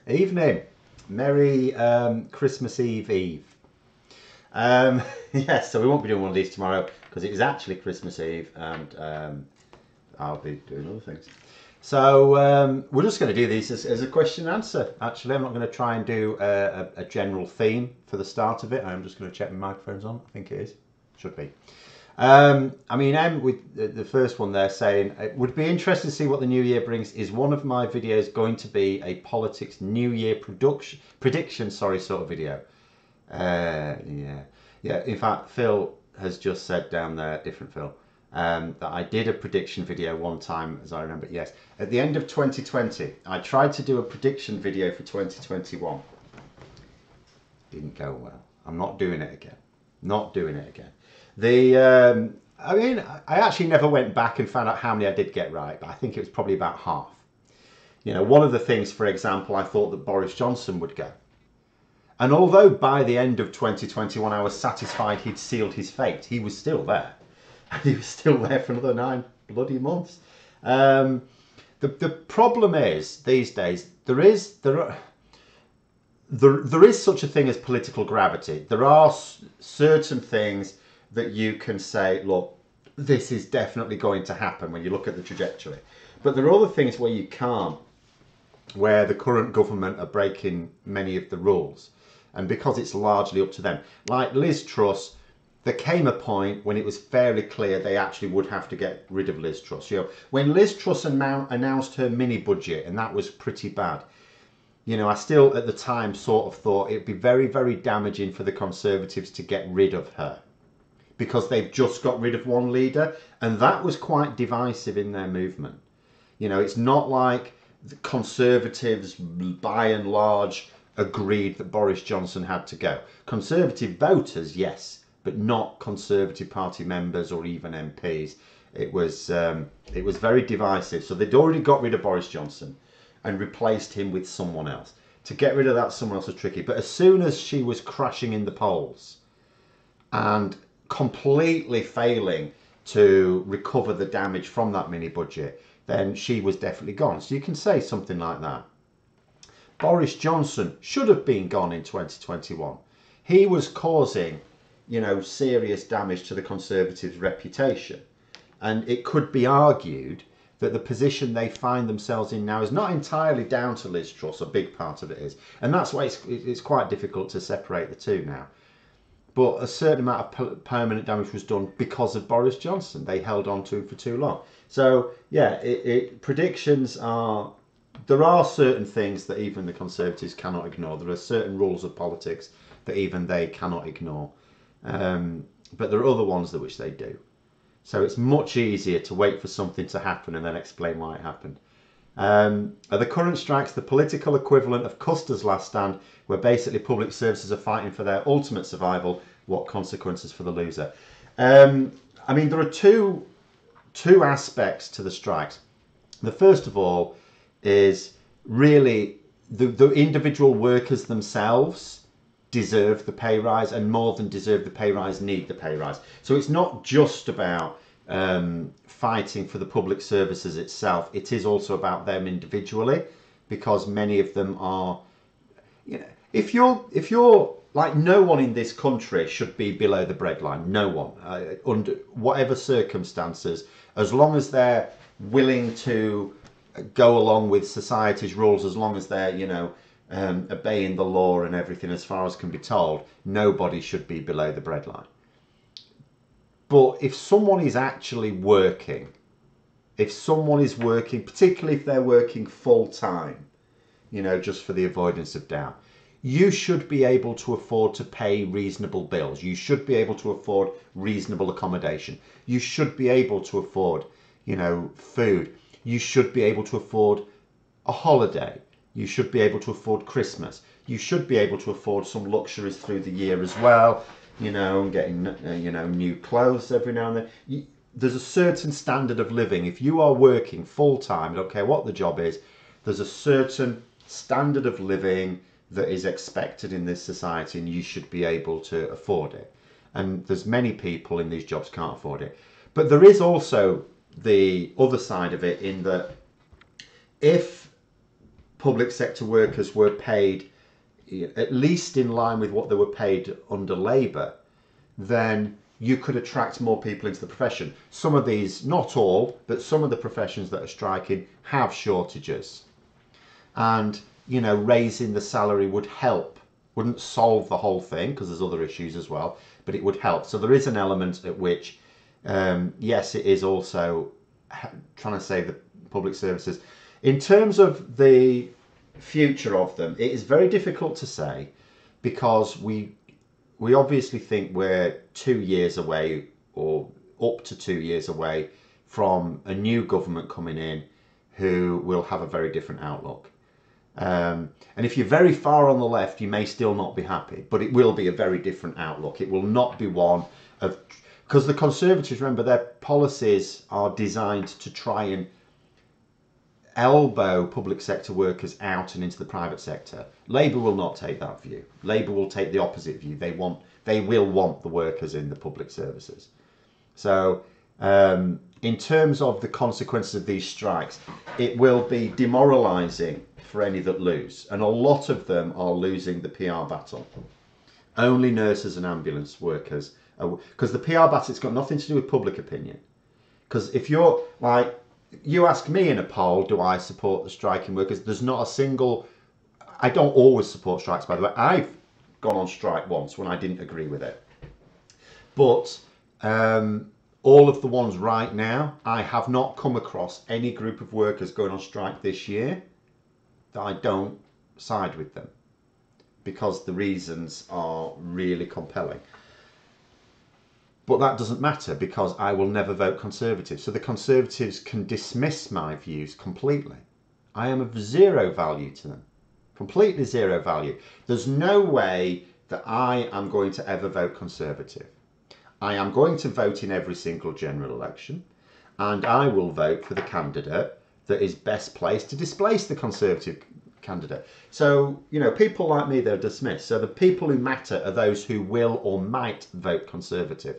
Evening. Merry Christmas Eve. Yes, so we won't be doing one of these tomorrow because it is actually Christmas Eve and I'll be doing other things. So we're just going to do these as a question and answer. Actually, I'm not going to try and do a general theme for the start of it. I'm just going to check my microphone's on. I think it is. Should be. With the first one there saying, it would be interesting to see what the new year brings. Is one of my videos going to be a politics new year prediction sort of video? Yeah. In fact, Phil has just said down there, different Phil, that I did a prediction video one time, as I remember. Yes, at the end of 2020, I tried to do a prediction video for 2021. Didn't go well. I'm not doing it again. Not doing it again. I actually never went back and found out how many I did get right, but I think it was probably about half. You know, one of the things, for example, I thought that Boris Johnson would go. And although by the end of 2021 I was satisfied he'd sealed his fate, he was still there. And he was still there for another 9 bloody months. The problem is, these days, there is such a thing as political gravity. There are certain things that you can say, look, this is definitely going to happen when you look at the trajectory. But there are other things where you can't, where the current government are breaking many of the rules. And because it's largely up to them. Like Liz Truss, there came a point when it was fairly clear they actually would have to get rid of Liz Truss. You know, when Liz Truss announced her mini budget, and that was pretty bad, you know, I still at the time sort of thought it'd be very, very damaging for the Conservatives to get rid of her, because they've just got rid of one leader, and that was quite divisive in their movement. You know, it's not like the Conservatives, by and large, agreed that Boris Johnson had to go. Conservative voters, yes, but not Conservative Party members or even MPs. It was very divisive. So they'd already got rid of Boris Johnson and replaced him with someone else. To get rid of that someone else was tricky. But as soon as she was crashing in the polls and completely failing to recover the damage from that mini budget, then she was definitely gone. So you can say something like that. Boris Johnson should have been gone in 2021. He was causing, you know, serious damage to the Conservatives' reputation. And it could be argued that the position they find themselves in now is not entirely down to Liz Truss. A big part of it is. And that's why it's quite difficult to separate the two now. But a certain amount of permanent damage was done because of Boris Johnson. They held on to him for too long. So, yeah, predictions are... There are certain things that even the Conservatives cannot ignore. There are certain rules of politics that even they cannot ignore. But there are other ones that which they do. So it's much easier to wait for something to happen and then explain why it happened. Are the current strikes the political equivalent of Custer's last stand, where basically public services are fighting for their ultimate survival? What consequences for the loser? There are two aspects to the strikes. The first of all is really the individual workers themselves deserve the pay rise, and more than deserve the pay rise, need the pay rise. So it's not just about fighting for the public services itself. It is also about them individually, because many of them are, you know, if you're like, no one in this country should be below the breadline. No one, under whatever circumstances, as long as they're willing to go along with society's rules, as long as they're, you know, obeying the law and everything as far as can be told, nobody should be below the breadline. But if someone is actually working, particularly if they're working full time, you know, just for the avoidance of doubt, you should be able to afford to pay reasonable bills. You should be able to afford reasonable accommodation. You should be able to afford, you know, food. You should be able to afford a holiday. You should be able to afford Christmas. You should be able to afford some luxuries through the year as well. You know, getting, you know, new clothes every now and then. There's a certain standard of living. If you are working full time, I don't care what the job is, there's a certain standard of living that is expected in this society, and you should be able to afford it. And there's many people in these jobs can't afford it. But there is also the other side of it, in that if public sector workers were paid at least in line with what they were paid under Labour, then you could attract more people into the profession. Some of these, not all, but some of the professions that are striking have shortages. And, you know, raising the salary would help. Wouldn't solve the whole thing, because there's other issues as well, but it would help. So there is an element at which, yes, it is also trying to save the public services. In terms of the future of them, it is very difficult to say, because we obviously think we're 2 years away, or up to 2 years away, from a new government coming in who will have a very different outlook. And if you're very far on the left, you may still not be happy, but it will be a very different outlook. It will not be one of, because the Conservatives, remember, their policies are designed to try and elbow public sector workers out and into the private sector. Labour will not take that view. Labour will take the opposite view. They will want the workers in the public services. So in terms of the consequences of these strikes, it will be demoralising for any that lose, and a lot of them are losing the PR battle. Only nurses and ambulance workers, because the PR battle, it's got nothing to do with public opinion. Because if you're like, you ask me in a poll, do I support the striking workers? There's not a single, I don't always support strikes, by the way. I've gone on strike once when I didn't agree with it. But all of the ones right now, I have not come across any group of workers going on strike this year that I don't side with them, because the reasons are really compelling. But that doesn't matter, because I will never vote Conservative. So the Conservatives can dismiss my views completely. I am of zero value to them. Completely zero value. There's no way that I am going to ever vote Conservative. I am going to vote in every single general election, and I will vote for the candidate that is best placed to displace the Conservative candidate. So, you know, people like me, they're dismissed. So the people who matter are those who will or might vote Conservative.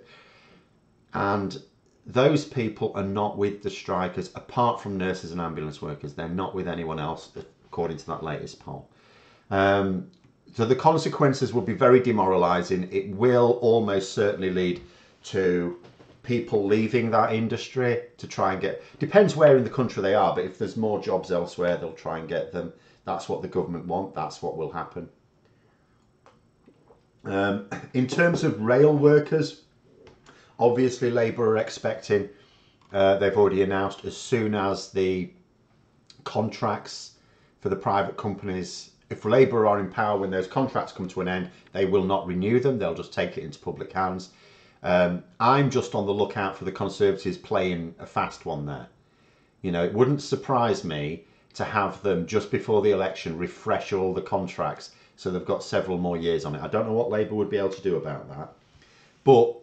And those people are not with the strikers, apart from nurses and ambulance workers. They're not with anyone else, according to that latest poll. So the consequences will be very demoralising. It will almost certainly lead to people leaving that industry to try and get, depends where in the country they are, but if there's more jobs elsewhere, they'll try and get them. That's what the government want. That's what will happen. In terms of rail workers, obviously Labour are expecting, they've already announced, as soon as the contracts for the private companies, if Labour are in power, when those contracts come to an end, they will not renew them. They'll just take it into public hands. I'm just on the lookout for the Conservatives playing a fast one there. You know, it wouldn't surprise me to have them just before the election refresh all the contracts so they've got several more years on it. I don't know what Labour would be able to do about that. But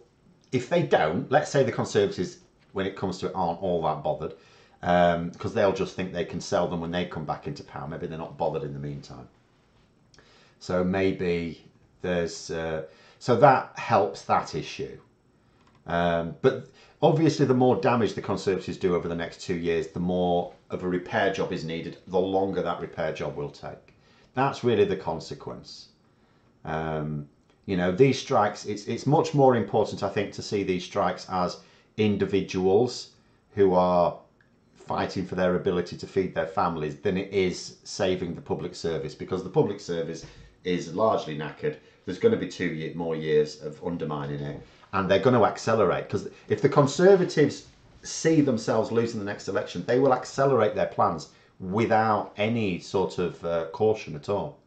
if they don't, let's say the Conservatives, when it comes to it, aren't all that bothered, because they'll just think they can sell them when they come back into power. Maybe they're not bothered in the meantime. So maybe there's, so that helps that issue. But obviously the more damage the Conservatives do over the next 2 years, the more of a repair job is needed, the longer that repair job will take. That's really the consequence. You know, these strikes, it's much more important, I think, to see these strikes as individuals who are fighting for their ability to feed their families than it is saving the public service, because the public service is largely knackered. There's going to be 2 more years of undermining it, and they're going to accelerate, because if the Conservatives see themselves losing the next election, they will accelerate their plans without any sort of caution at all.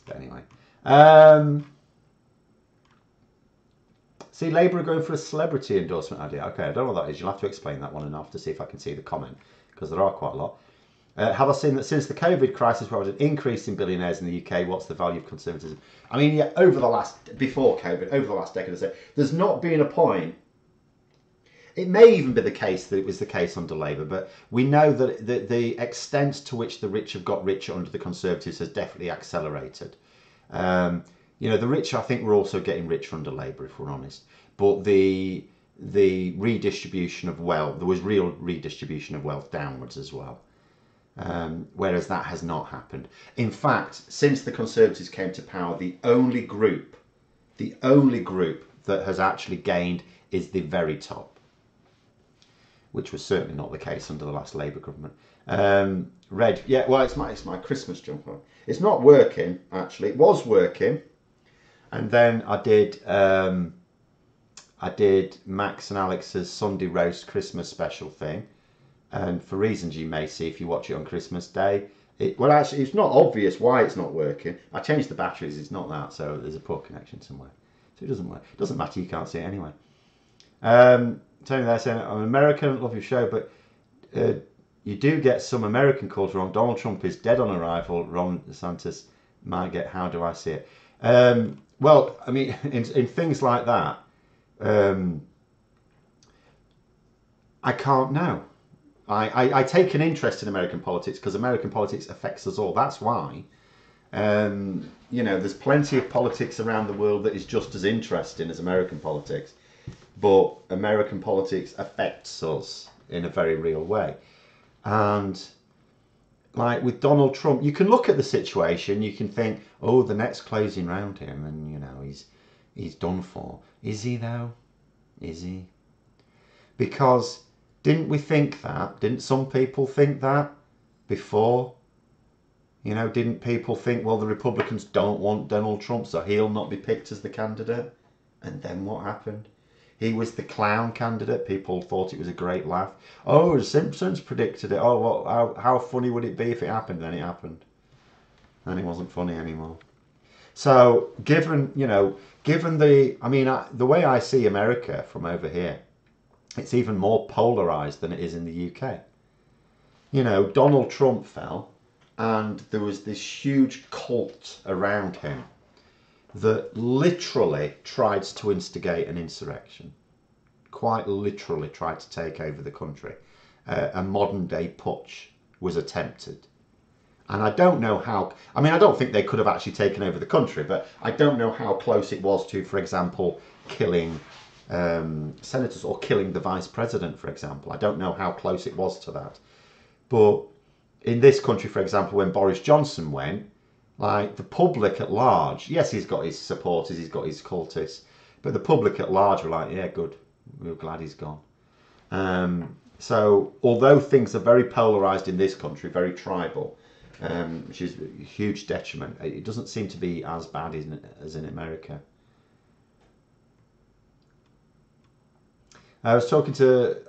But anyway, see, Labour are going for a celebrity endorsement idea. Okay, I don't know what that is. You'll have to explain that one, and I'll have to see if I can see the comment, because there are quite a lot. Have I seen that since the COVID crisis, we've had an increase in billionaires in the UK? What's the value of conservatism? I mean, yeah, before COVID, over the last decade or so, there's not been a point. It may even be the case that it was the case under Labour, but we know that the extent to which the rich have got richer under the Conservatives has definitely accelerated. You know, the rich, I think, were also getting richer under Labour, if we're honest. But the redistribution of wealth, there was real redistribution of wealth downwards as well. whereas that has not happened. In fact, since the Conservatives came to power, the only group that has actually gained is the very top, which was certainly not the case under the last Labour government. Red, yeah, well, it's my Christmas jumper. It's not working, actually. It was working, and then I did Max and Alex's Sunday roast Christmas special thing, and for reasons you may see if you watch it on Christmas Day, well, actually, it's not obvious why it's not working. I changed the batteries. It's not that, so there's a poor connection somewhere. So it doesn't work. It doesn't matter. You can't see it anyway. Tony there saying, I'm American, love your show, but you do get some American culture wrong. Donald Trump is dead on arrival. Ron DeSantis might get, how do I see it? Well, I mean, in things like that, I can't know. I take an interest in American politics because American politics affects us all. That's why. You know, there's plenty of politics around the world that is just as interesting as American politics. But American politics affects us in a very real way. And like with Donald Trump, you can look at the situation, you can think, oh, the net's closing round him and, you know, he's done for. Is he though? Is he? Because didn't we think that? Didn't some people think that before? You know, didn't people think, well, the Republicans don't want Donald Trump, so he'll not be picked as the candidate? And then what happened? He was the clown candidate. People thought it was a great laugh. Oh, the Simpsons predicted it. Oh, well, how funny would it be if it happened? Then it happened. And it wasn't funny anymore. So, given the way I see America from over here, it's even more polarised than it is in the UK. You know, Donald Trump fell, and there was this huge cult around him that literally tried to instigate an insurrection. Quite literally tried to take over the country. A modern day putsch was attempted. And I don't know how, I mean, I don't think they could have actually taken over the country, but I don't know how close it was to, for example, killing senators or killing the vice president, for example. I don't know how close it was to that. But in this country, for example, when Boris Johnson went, like the public at large, yes, he's got his supporters, he's got his cultists, but the public at large were like, yeah, good, we're glad he's gone. So although things are very polarised in this country, very tribal, which is a huge detriment, it doesn't seem to be as bad as in America. I was talking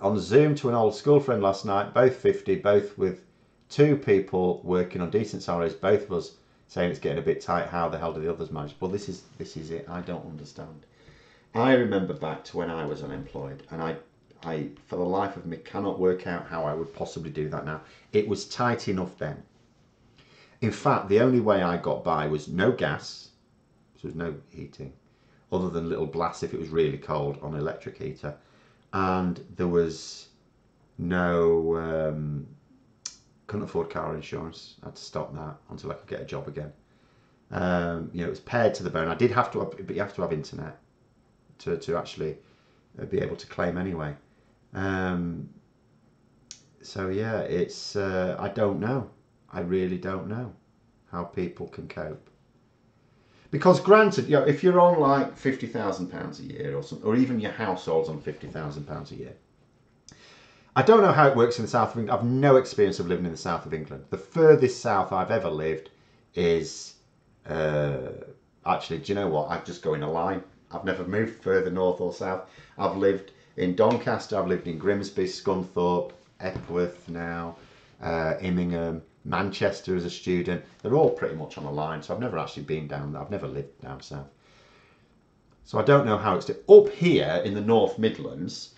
on Zoom to an old school friend last night, both 50, both with two people working on decent salaries, both of us saying it's getting a bit tight. How the hell do the others manage? Well, this is it. I don't understand. I remember back to when I was unemployed, and I for the life of me cannot work out how I would possibly do that now. It was tight enough then. In fact, the only way I got by was no gas, so there was no heating, other than little blasts if it was really cold on an electric heater, and there was no. Couldn't afford car insurance. I had to stop that until I could get a job again. You know, it was pared to the bone. I did have to, but you have to have internet to actually be able to claim anyway. So yeah, it's I don't know. I really don't know how people can cope. Because granted, you know, if you're on like £50,000 a year or something, or even your household's on £50,000 a year. I don't know how it works in the south of England. I've no experience of living in the south of England. The furthest south I've ever lived is, actually, do you know what? I just go in a line. I've never moved further north or south. I've lived in Doncaster, I've lived in Grimsby, Scunthorpe, Epworth now, Immingham, Manchester as a student. They're all pretty much on a line, so I've never actually been down there. I've never lived down south. So I don't know how it's up here in the North Midlands.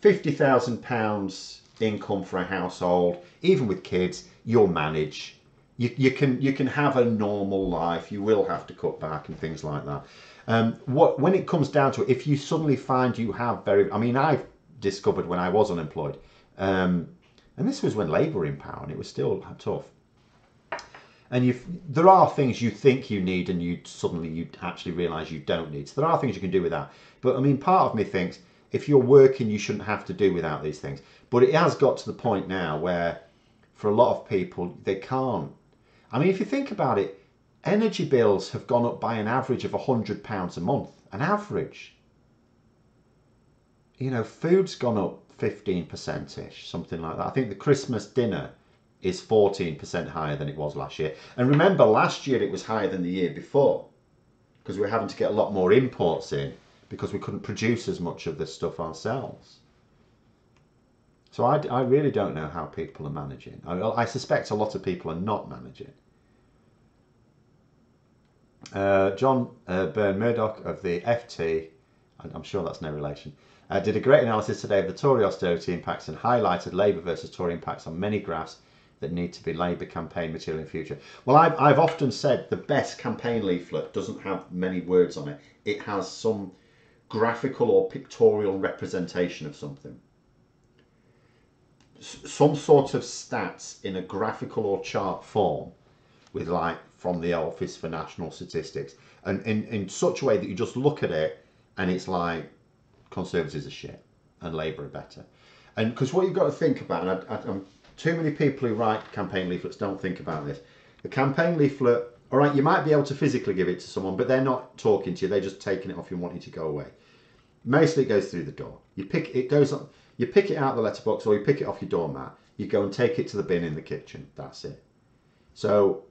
£50,000 income for a household, even with kids, you'll manage. You can have a normal life. You will have to cut back and things like that. When it comes down to it, if you suddenly find you have I've discovered when I was unemployed, and this was when Labour were in power, and it was still tough. And there are things you think you need, and you actually realise you don't need. So there are things you can do with that. But I mean, part of me thinks, if you're working, you shouldn't have to do without these things. But it has got to the point now where for a lot of people, they can't. I mean, if you think about it, energy bills have gone up by an average of £100 a month. An average. You know, food's gone up 15%-ish, something like that. I think the Christmas dinner is 14% higher than it was last year. And remember, last year it was higher than the year before because we were having to get a lot more imports in because we couldn't produce as much of this stuff ourselves. So I really don't know how people are managing. I suspect a lot of people are not managing. John Byrne Murdoch of the FT, I'm sure that's no relation, did a great analysis today of the Tory austerity impacts and highlighted Labour versus Tory impacts on many graphs that need to be Labour campaign material in future. Well, I've often said the best campaign leaflet doesn't have many words on it. It has some graphical or pictorial representation of something. Some sort of stats in a graphical or chart form with like from the Office for National Statistics and in such a way that you just look at it and it's like Conservatives are shit and Labour are better. And because what you've got to think about, and too many people who write campaign leaflets don't think about this. The campaign leaflet, all right, you might be able to physically give it to someone, but they're not talking to you. They're just taking it off you and wanting to go away. Mostly it goes through the door. You pick it out of the letterbox or you pick it off your doormat. You go and take it to the bin in the kitchen. That's it. So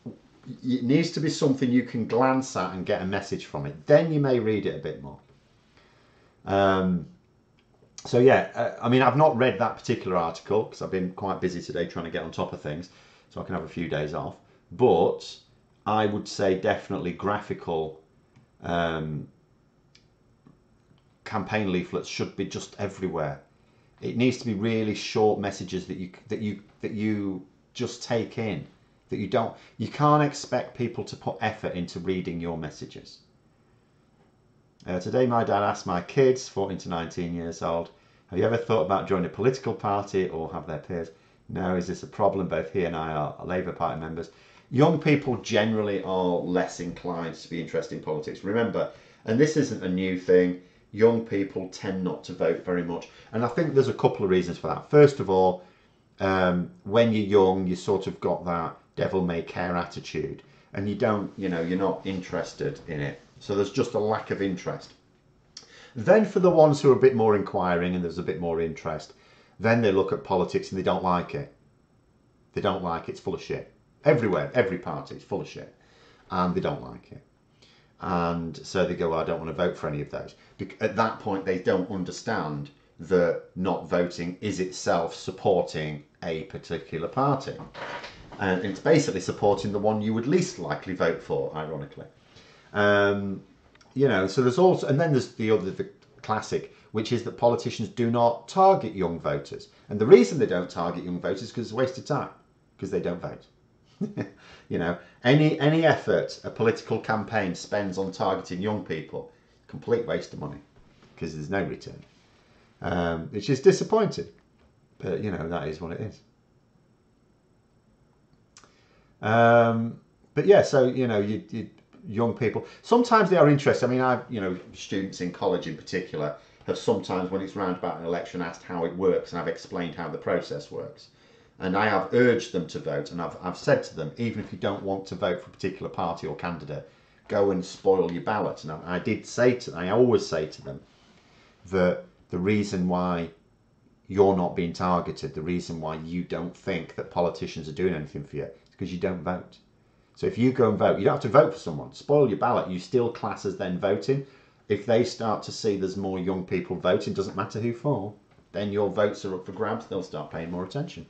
it needs to be something you can glance at and get a message from it. Then you may read it a bit more. So yeah, I mean, I've not read that particular article because I've been quite busy today trying to get on top of things so I can have a few days off. But I would say definitely graphical campaign leaflets should be just everywhere. It needs to be really short messages that you just take in. That you can't expect people to put effort into reading your messages. Today my dad asked my kids, 14 to 19 years old, have you ever thought about joining a political party or have their peers? No, is this a problem? Both he and I are Labour Party members. Young people generally are less inclined to be interested in politics. Remember, and this isn't a new thing, young people tend not to vote very much. And I think there's a couple of reasons for that. First of all, when you're young, you sort of got that devil may care attitude and you're not interested in it. So there's just a lack of interest. Then for the ones who are a bit more inquiring and there's a bit more interest, then they look at politics and they don't like it. They don't like it. It's full of shit. Everywhere, every party is full of shit. And they don't like it. And so they go, well, I don't want to vote for any of those. At that point, they don't understand that not voting is itself supporting a particular party. And it's basically supporting the one you would least likely vote for, ironically. So there's also, and then there's the classic, which is that politicians do not target young voters. And the reason they don't target young voters is because it's a waste of time, because they don't vote. Any effort a political campaign spends on targeting young people, complete waste of money, because there's no return, which is disappointing. But that is what it is. But yeah, so you young people, sometimes they are interested. I mean, students in college in particular have sometimes, when it's round about an election, asked how it works, and I've explained how the process works. And I have urged them to vote, and I've said to them, even if you don't want to vote for a particular party or candidate, go and spoil your ballot. And I always say to them that the reason why you're not being targeted, the reason why you don't think that politicians are doing anything for you, is because you don't vote. So if you go and vote, you don't have to vote for someone. Spoil your ballot, you still class as then voting. If they start to see there's more young people voting, doesn't matter who for, then your votes are up for grabs, they'll start paying more attention.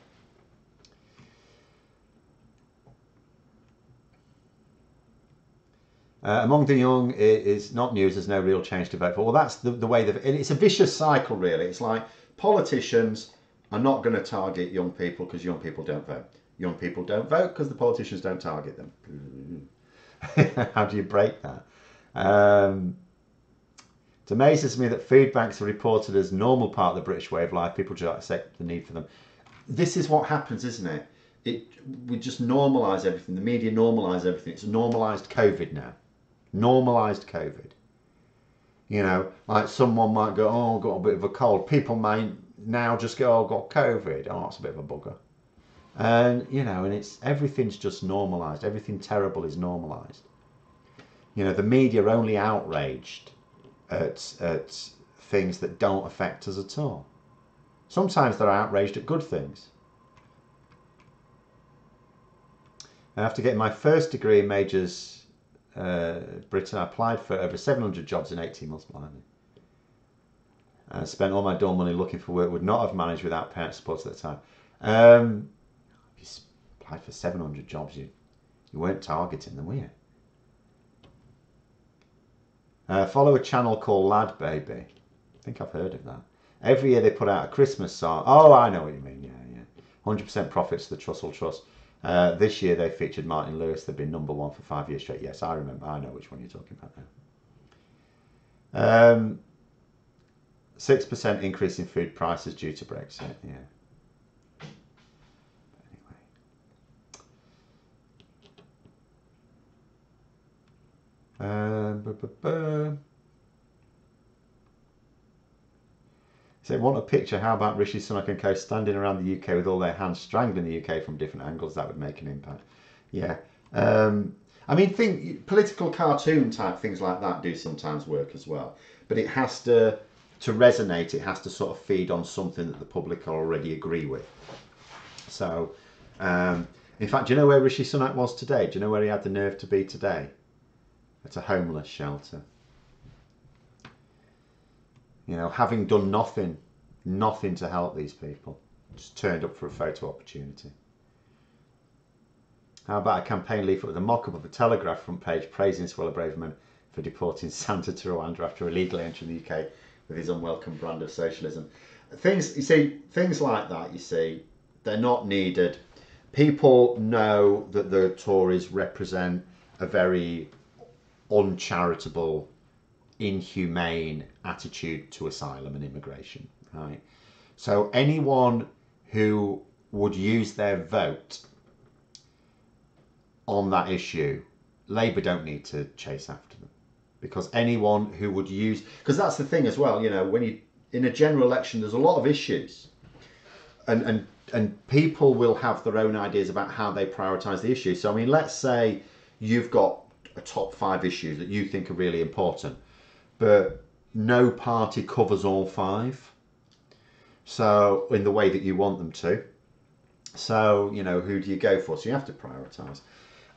Among the young, it is not news, there's no real change to vote for. Well, that's the way that it's a vicious cycle, really. It's like politicians are not going to target young people because young people don't vote. Young people don't vote because the politicians don't target them. How do you break that? It amazes me that food banks are reported as normal part of the British way of life. People just accept the need for them. This is what happens, isn't it? We just normalise everything. The media normalise everything. It's normalised COVID now. Normalised COVID. Like someone might go, oh, I've got a bit of a cold. People might now just go, oh, I've got COVID. Oh, that's a bit of a bugger. And, you know, and everything's just normalised. Everything terrible is normalised. You know, the media are only outraged at things that don't affect us at all. Sometimes they're outraged at good things. After getting my first degree in majors, Britain, I applied for over 700 jobs in 18 months. Blimey. I spent all my dull money looking for work. Would not have managed without parent support at the time. You applied for 700 jobs. You weren't targeting them, were you? Follow a channel called Lad Baby. I think I've heard of that. Every year they put out a Christmas song. Oh, I know what you mean. Yeah. 100% profits to the Trussell Trust. This year they featured Martin Lewis. They've been #1 for 5 years straight. Yes, I remember. I know which one you're talking about now. 6% increase in food prices due to Brexit. Yeah. So want a picture, how about Rishi Sunak and co standing around the UK with all their hands strangling the UK from different angles? That would make an impact. Yeah. I mean, political cartoon type things like that do sometimes work as well. But it has to resonate, it has to sort of feed on something that the public already agree with. So, in fact, do you know where Rishi Sunak was today? Do you know where he had the nerve to be today? At a homeless shelter. You know, having done nothing to help these people, just turned up for a photo opportunity. How about a campaign leaflet with a mock-up of a Telegraph front page praising Suella Braverman for deporting Santa to Rwanda after illegally entering the UK with his unwelcome brand of socialism? Things, you see, things like that, you see, they're not needed. People know that the Tories represent a very uncharitable, inhumane attitude to asylum and immigration, right? So anyone who would use their vote on that issue, Labour don't need to chase after them, because anyone who would use, because that's the thing as well, you know, when you in a general election, there's a lot of issues, and people will have their own ideas about how they prioritise the issue. So I mean, let's say you've got a top 5 issues that you think are really important, but no party covers all 5. So in the way that you want them to. So, you know, who do you go for? So you have to prioritise.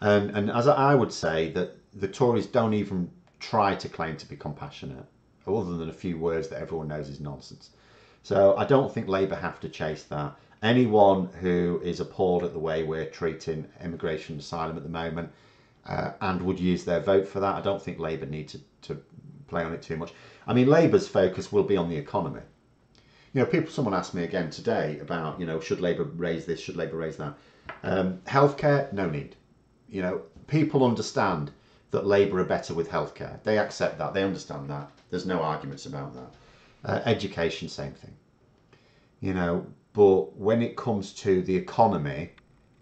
And as I would say, that the Tories don't even try to claim to be compassionate, other than a few words that everyone knows is nonsense. So I don't think Labour have to chase that. Anyone who is appalled at the way we're treating immigration and asylum at the moment, and would use their vote for that, I don't think Labour need to play on it too much. I mean, Labour's focus will be on the economy. You know, someone asked me again today about, you know, should Labour raise this, should Labour raise that? Healthcare, no need. You know, people understand that Labour are better with healthcare. They accept that, they understand that. There's no arguments about that. Education, same thing. You know, but when it comes to the economy,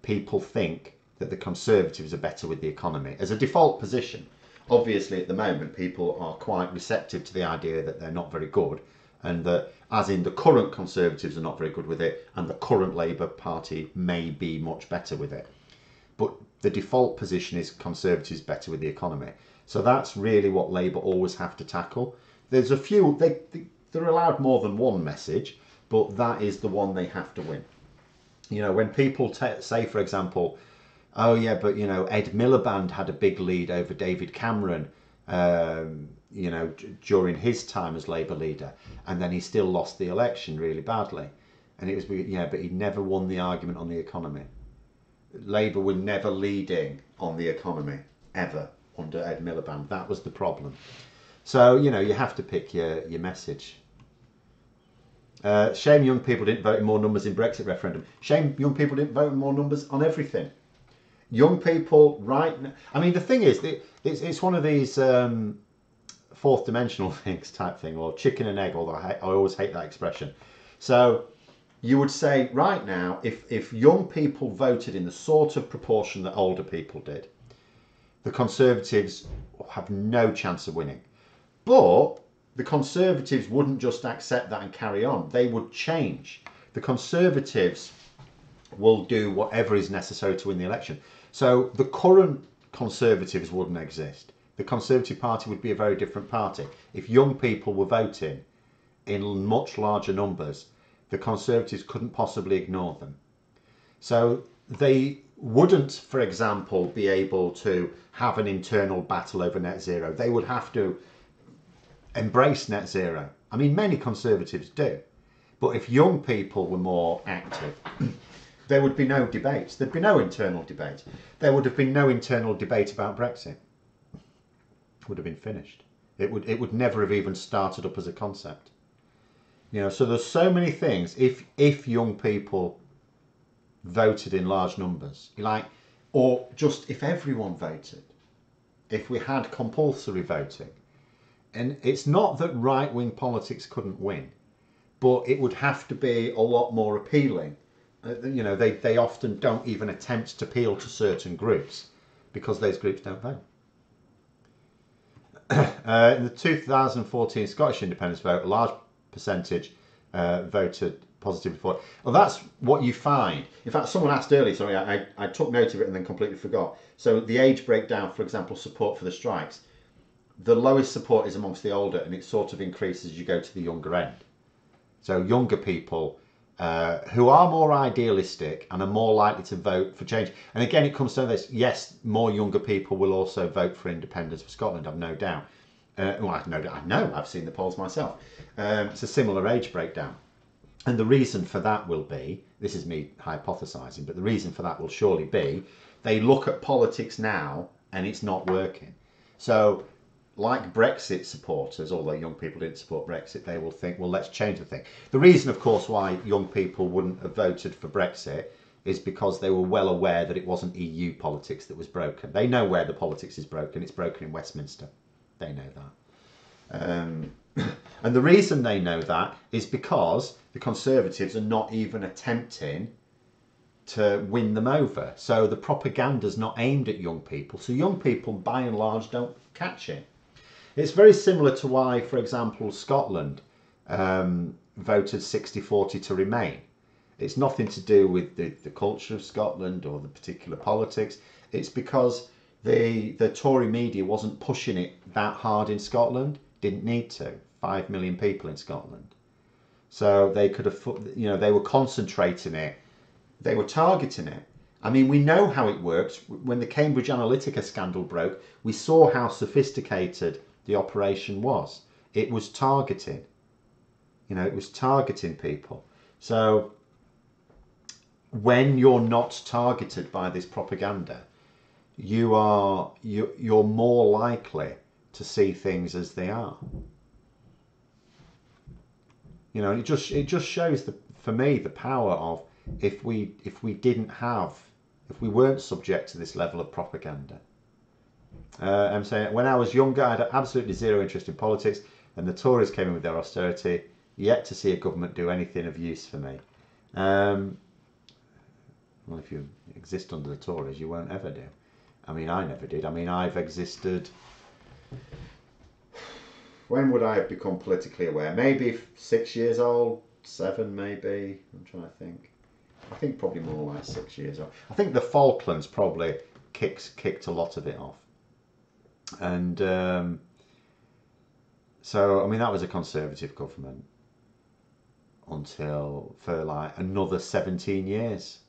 people think that the Conservatives are better with the economy as a default position. Obviously, at the moment, people are quite receptive to the idea that they're not very good, and that, as in the current Conservatives are not very good with it, and the current Labour Party may be much better with it. But the default position is Conservatives better with the economy. So that's really what Labour always have to tackle. There's a few, they're allowed more than one message, but that is the one they have to win. You know, when people say, for example, oh yeah, but you know, Ed Miliband had a big lead over David Cameron, you know, during his time as Labour leader, and then he still lost the election really badly. And it was, yeah, but he never won the argument on the economy. Labour were never leading on the economy, ever, under Ed Miliband. That was the problem. So, you know, you have to pick your message. Shame young people didn't vote in more numbers in Brexit referendum. Shame young people didn't vote in more numbers on everything. Young people, right now, I mean, the thing is, it's one of these fourth dimensional things type thing, or chicken and egg, although I always hate that expression. So you would say right now, if young people voted in the sort of proportion that older people did, the Conservatives have no chance of winning. But the Conservatives wouldn't just accept that and carry on. They would change. The Conservatives will do whatever is necessary to win the election. So the current Conservatives wouldn't exist. The Conservative Party would be a very different party. If young people were voting in much larger numbers, the Conservatives couldn't possibly ignore them. So they wouldn't, for example, be able to have an internal battle over net zero. They would have to embrace net zero. I mean, many Conservatives do. But if young people were more active, there would be no debates. There'd be no internal debate. There would have been no internal debate about Brexit. It would have been finished. It would never have even started up as a concept. You know, so there's so many things. If young people voted in large numbers, like, or just if everyone voted, if we had compulsory voting, and it's not that right-wing politics couldn't win, but it would have to be a lot more appealing. You know, they often don't even attempt to appeal to certain groups because those groups don't vote. In the 2014 Scottish independence vote, a large percentage voted positively for it. Well, that's what you find. In fact, someone asked earlier, sorry, I took note of it and then completely forgot. So the age breakdown, for example, support for the strikes, the lowest support is amongst the older, and it sort of increases as you go to the younger end. So younger people who are more idealistic and are more likely to vote for change. And again, it comes to this, yes, more younger people will also vote for independence for Scotland, I've no doubt. Well, I know, I've seen the polls myself. It's a similar age breakdown. And the reason for that will be, this is me hypothesising, but the reason for that will surely be, they look at politics now and it's not working. So, like Brexit supporters, although young people didn't support Brexit, they will think, well, let's change the thing. The reason, of course, why young people wouldn't have voted for Brexit is because they were well aware that it wasn't EU politics that was broken. They know where the politics is broken. It's broken in Westminster. They know that. And the reason they know that is because the Conservatives are not even attempting to win them over. So the propaganda's not aimed at young people. So young people, by and large, don't catch it. It's very similar to why, for example, Scotland voted 60-40 to remain. It's nothing to do with the culture of Scotland or the particular politics. It's because the Tory media wasn't pushing it that hard in Scotland. Didn't need to. 5 million people in Scotland. So they could have, you know, they were concentrating it. They were targeting it. I mean, we know how it works. When the Cambridge Analytica scandal broke, we saw how sophisticated the operation was. It was targeting. You know, it was targeting people. So when you're not targeted by this propaganda, you're more likely to see things as they are. You know, it just shows for me the power of if we weren't subject to this level of propaganda. I'm saying when I was younger, I had absolutely zero interest in politics, and the Tories came in with their austerity. Yet to see a government do anything of use for me. Well, if you exist under the Tories, you won't ever do. I mean, I never did. I mean, I've existed. When would I have become politically aware? Maybe 6 years old, 7 maybe. I'm trying to think. I think probably more like 6 years old. I think the Falklands probably kicked a lot of it off. And so, I mean, that was a Conservative government until for like another 17 years.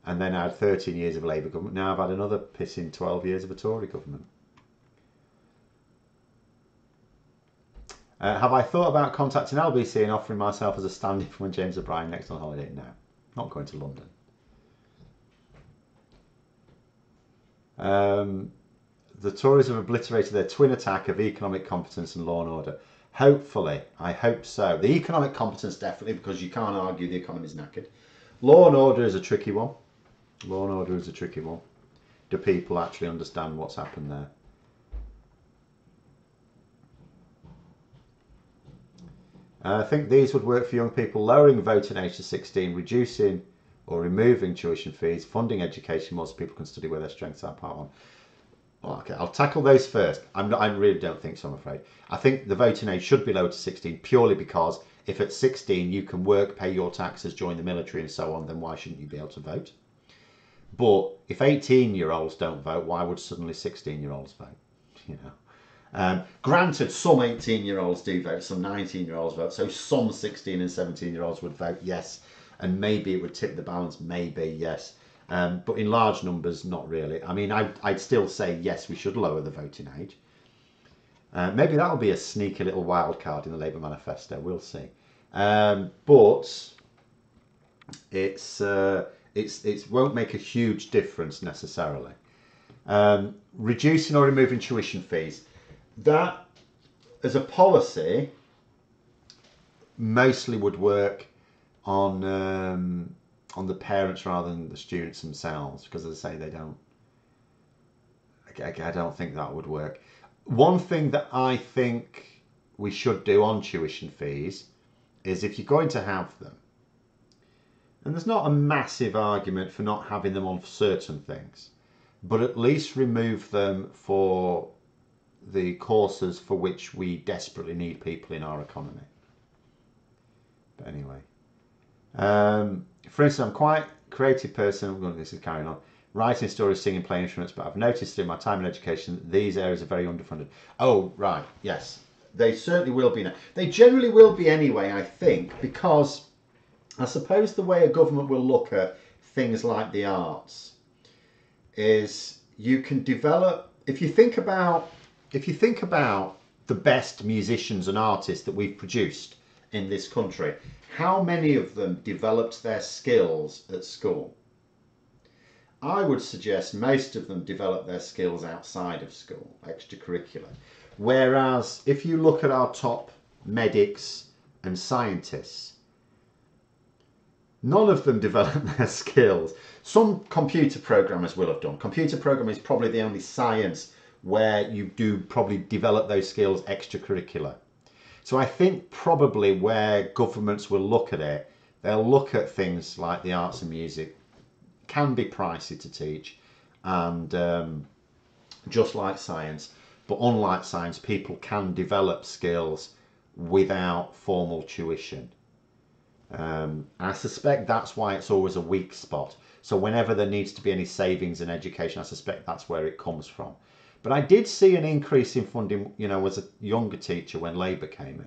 And then I had 13 years of a Labour government. Now I've had another pissing 12 years of a Tory government. Have I thought about contacting LBC and offering myself as a stand-in for when James O'Brien next on holiday? No, not going to London. The Tories have obliterated their twin attack of economic competence and law and order. Hopefully, I hope so. The economic competence definitely, because you can't argue the economy's knackered. Law and order is a tricky one. Law and order is a tricky one. Do people actually understand what's happened there? I think these would work for young people, lowering voting age to 16, reducing or removing tuition fees, funding education more so people can study where their strengths are, part one. Okay, I'll tackle those first. I really don't think so, I'm afraid. I think the voting age should be lowered to 16 purely because if at 16 you can work, pay your taxes, join the military and so on, then why shouldn't you be able to vote? But if 18-year-olds don't vote, why would suddenly 16-year-olds vote? You know. Granted, some 18-year-olds do vote, some 19-year-olds vote, so some 16 and 17-year-olds would vote yes, and maybe it would tip the balance, maybe yes, but in large numbers, not really. I mean, I'd still say yes, we should lower the voting age. Maybe that'll be a sneaky little wild card in the Labour manifesto. We'll see. But it won't make a huge difference necessarily. Reducing or removing tuition fees. That, as a policy, mostly would work on the parents rather than the students themselves, because as I say, they don't. I don't think that would work. One thing that I think we should do on tuition fees is, if you're going to have them, and there's not a massive argument for not having them on certain things, but at least remove them for the courses for which we desperately need people in our economy. But anyway, for instance, I'm quite a creative person. Well, this is carrying on. Writing stories, singing, playing instruments, but I've noticed through my time in education that these areas are very underfunded. Oh, right, yes. They certainly will be now. They generally will be anyway, I think, because I suppose the way a government will look at things like the arts is you can develop, if you think about the best musicians and artists that we've produced in this country, how many of them developed their skills at school? I would suggest most of them develop their skills outside of school, extracurricular. Whereas if you look at our top medics and scientists, none of them develop their skills. Some computer programmers will have done. Computer programming is probably the only science where you do probably develop those skills extracurricular. So I think probably where governments will look at it, they'll look at things like the arts and music, can be pricey to teach, and just like science, but unlike science, people can develop skills without formal tuition. I suspect that's why it's always a weak spot. So whenever there needs to be any savings in education, I suspect that's where it comes from. But I did see an increase in funding, you know, as a younger teacher when Labour came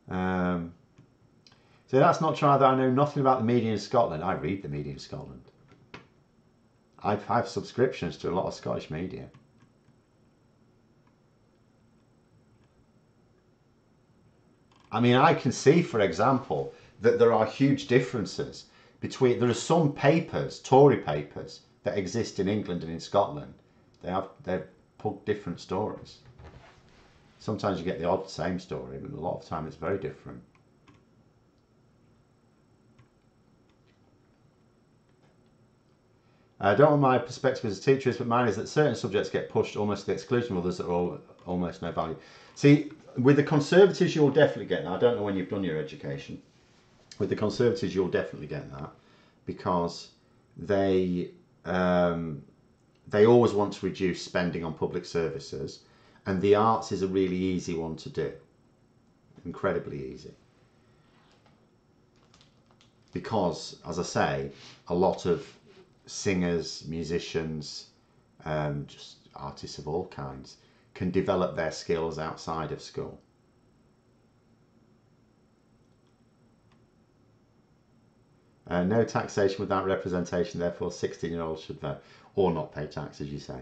in. So that's not true either. I know nothing about the media in Scotland. I read the media in Scotland. I have subscriptions to a lot of Scottish media. I mean, I can see, for example, that there are huge differences between, there are some papers, Tory papers, that exist in England and in Scotland. They've put different stories. Sometimes you get the odd same story, but a lot of time it's very different. I don't know what my perspective as a teacher is, but mine is that certain subjects get pushed almost to the exclusion of others that are almost no value. See, with the Conservatives, you'll definitely get that. I don't know when you've done your education. With the Conservatives, you'll definitely get that, because they always want to reduce spending on public services, and the arts is a really easy one to do. Incredibly easy. Because, as I say, a lot of singers, musicians, just artists of all kinds, can develop their skills outside of school. No taxation without representation, therefore 16-year-olds should vote or not pay tax, as you say.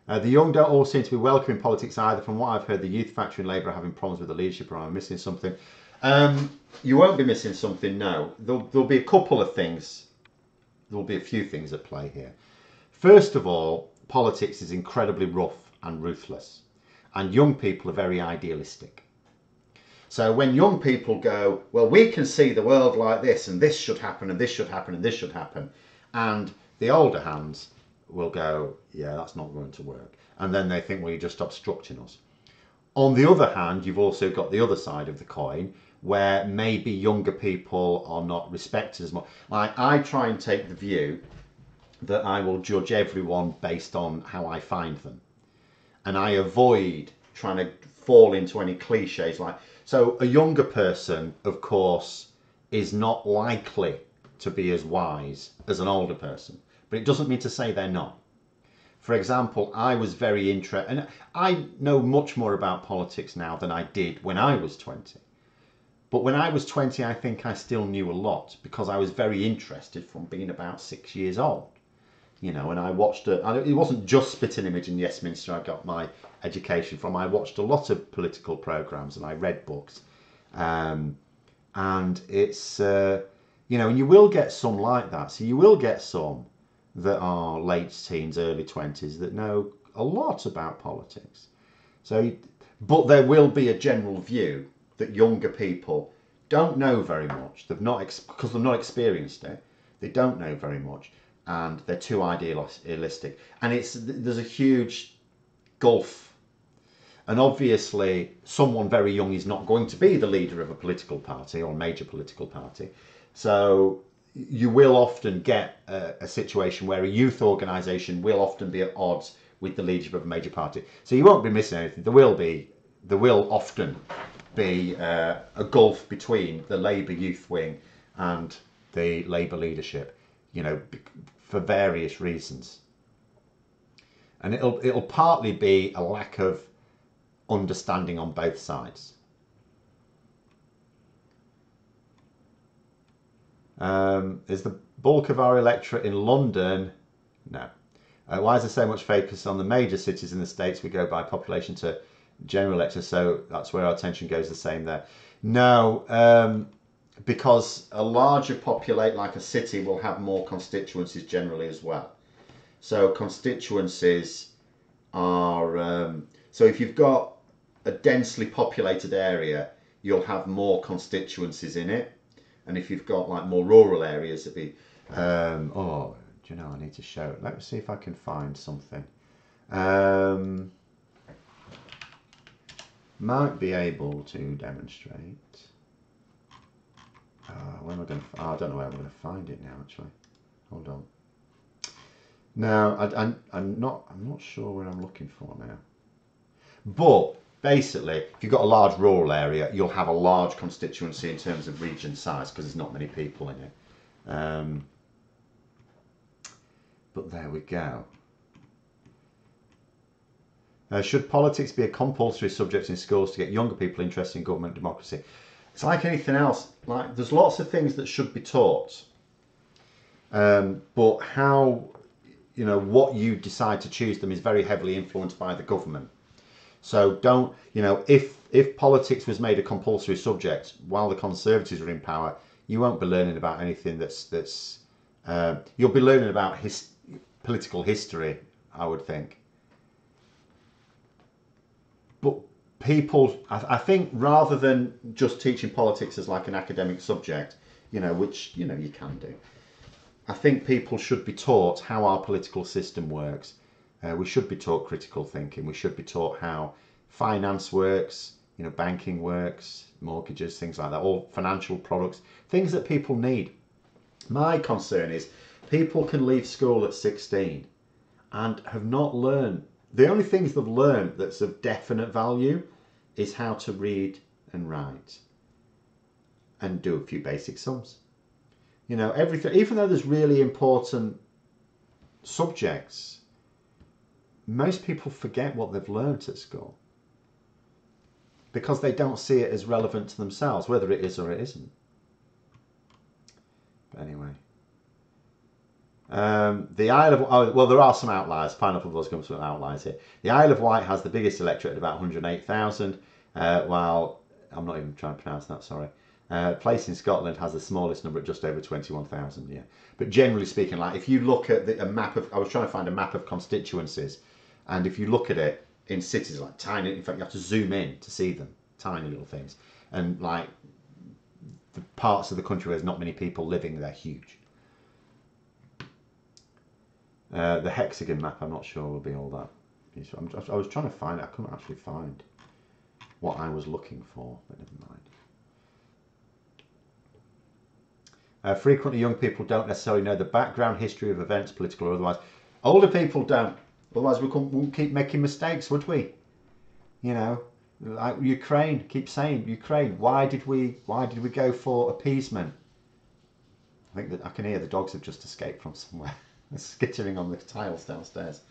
The young don't all seem to be welcome in politics either. From what I've heard, the youth factor in Labour are having problems with the leadership, or I'm missing something. You won't be missing something, no. There'll be a couple of things. There'll be a few things at play here. First of all, politics is incredibly rough and ruthless, and young people are very idealistic. So when young people go, well, we can see the world like this, and this should happen, and this should happen, and this should happen, and the older hands will go, yeah, that's not going to work. And then they think, well, you're just obstructing us. On the other hand, you've also got the other side of the coin, where maybe younger people are not respected as much. Like, I try and take the view that I will judge everyone based on how I find them. And I avoid trying to fall into any cliches. Like, so a younger person, of course, is not likely to be as wise as an older person, but it doesn't mean to say they're not. For example, I was very interested, and I know much more about politics now than I did when I was 20. But when I was 20, I think I still knew a lot because I was very interested from being about 6 years old. You know, and I watched it wasn't just Spitting Image and Yesminster I got my education from. I watched a lot of political programs and I read books. And it's, you know, and you will get some like that. So you will get some that are late teens, early 20s that know a lot about politics. So, but there will be a general view that younger people don't know very much. They've not, because they've not experienced it. They don't know very much, and they're too idealistic. And there's a huge gulf. And obviously, someone very young is not going to be the leader of a political party or a major political party. So you will often get a situation where a youth organisation will often be at odds with the leadership of a major party. So you won't be missing anything. There will often be a gulf between the Labour youth wing and the Labour leadership, you know, for various reasons. And it'll partly be a lack of understanding on both sides. Is the bulk of our electorate in London? No. Why is there so much focus on the major cities in the States? We go by population to general electorate, so that's where our attention goes the same there. No, because a larger populate, like a city, will have more constituencies generally as well. So constituencies are, so if you've got a densely populated area, you'll have more constituencies in it. And if you've got like more rural areas, it'd be, oh, do you know, I need to show it. Let me see if I can find something. Might be able to demonstrate. Where am I going to, I don't know where I'm going to find it now, actually. Hold on. No, I'm not sure where I'm looking for now. But basically, if you've got a large rural area, you'll have a large constituency in terms of region size because there's not many people in it. But there we go. Should politics be a compulsory subject in schools to get younger people interested in government democracy? It's like anything else. Like, there's lots of things that should be taught. But how, you know, what you decide to choose them is very heavily influenced by the government. So don't, you know, if politics was made a compulsory subject while the Conservatives are in power, you won't be learning about anything that's you'll be learning about political history, I would think. But people, I think, rather than just teaching politics as like an academic subject, you know, which, you know, you can do, I think people should be taught how our political system works. We should be taught critical thinking. We should be taught how finance works, you know, banking works, mortgages, things like that, all financial products, things that people need. My concern is people can leave school at 16 and have not learned. The only things they've learned that's of definite value is how to read and write and do a few basic sums. You know, everything, even though there's really important subjects, most people forget what they've learnt at school because they don't see it as relevant to themselves, whether it is or it isn't. But anyway. The Isle of, oh, well, there are some outliers. Pineapple Buzz comes from outliers here. The Isle of Wight has the biggest electorate at about 108,000, while, I'm not even trying to pronounce that, sorry. Place in Scotland has the smallest number at just over 21,000, yeah. But generally speaking, like if you look at a map of, I was trying to find a map of constituencies, and if you look at it in cities like tiny, in fact you have to zoom in to see them, tiny little things, and like the parts of the country where there's not many people living, they're huge. The hexagon map, I'm not sure will be all that. I was trying to find it, I couldn't actually find what I was looking for, but never mind. Frequently young people don't necessarily know the background history of events, political or otherwise. Older people don't, otherwise we wouldn't keep making mistakes, would we? You know, like Ukraine, keep saying Ukraine. Why did we go for appeasement? I think that I can hear the dogs have just escaped from somewhere. They're skittering on the tiles downstairs.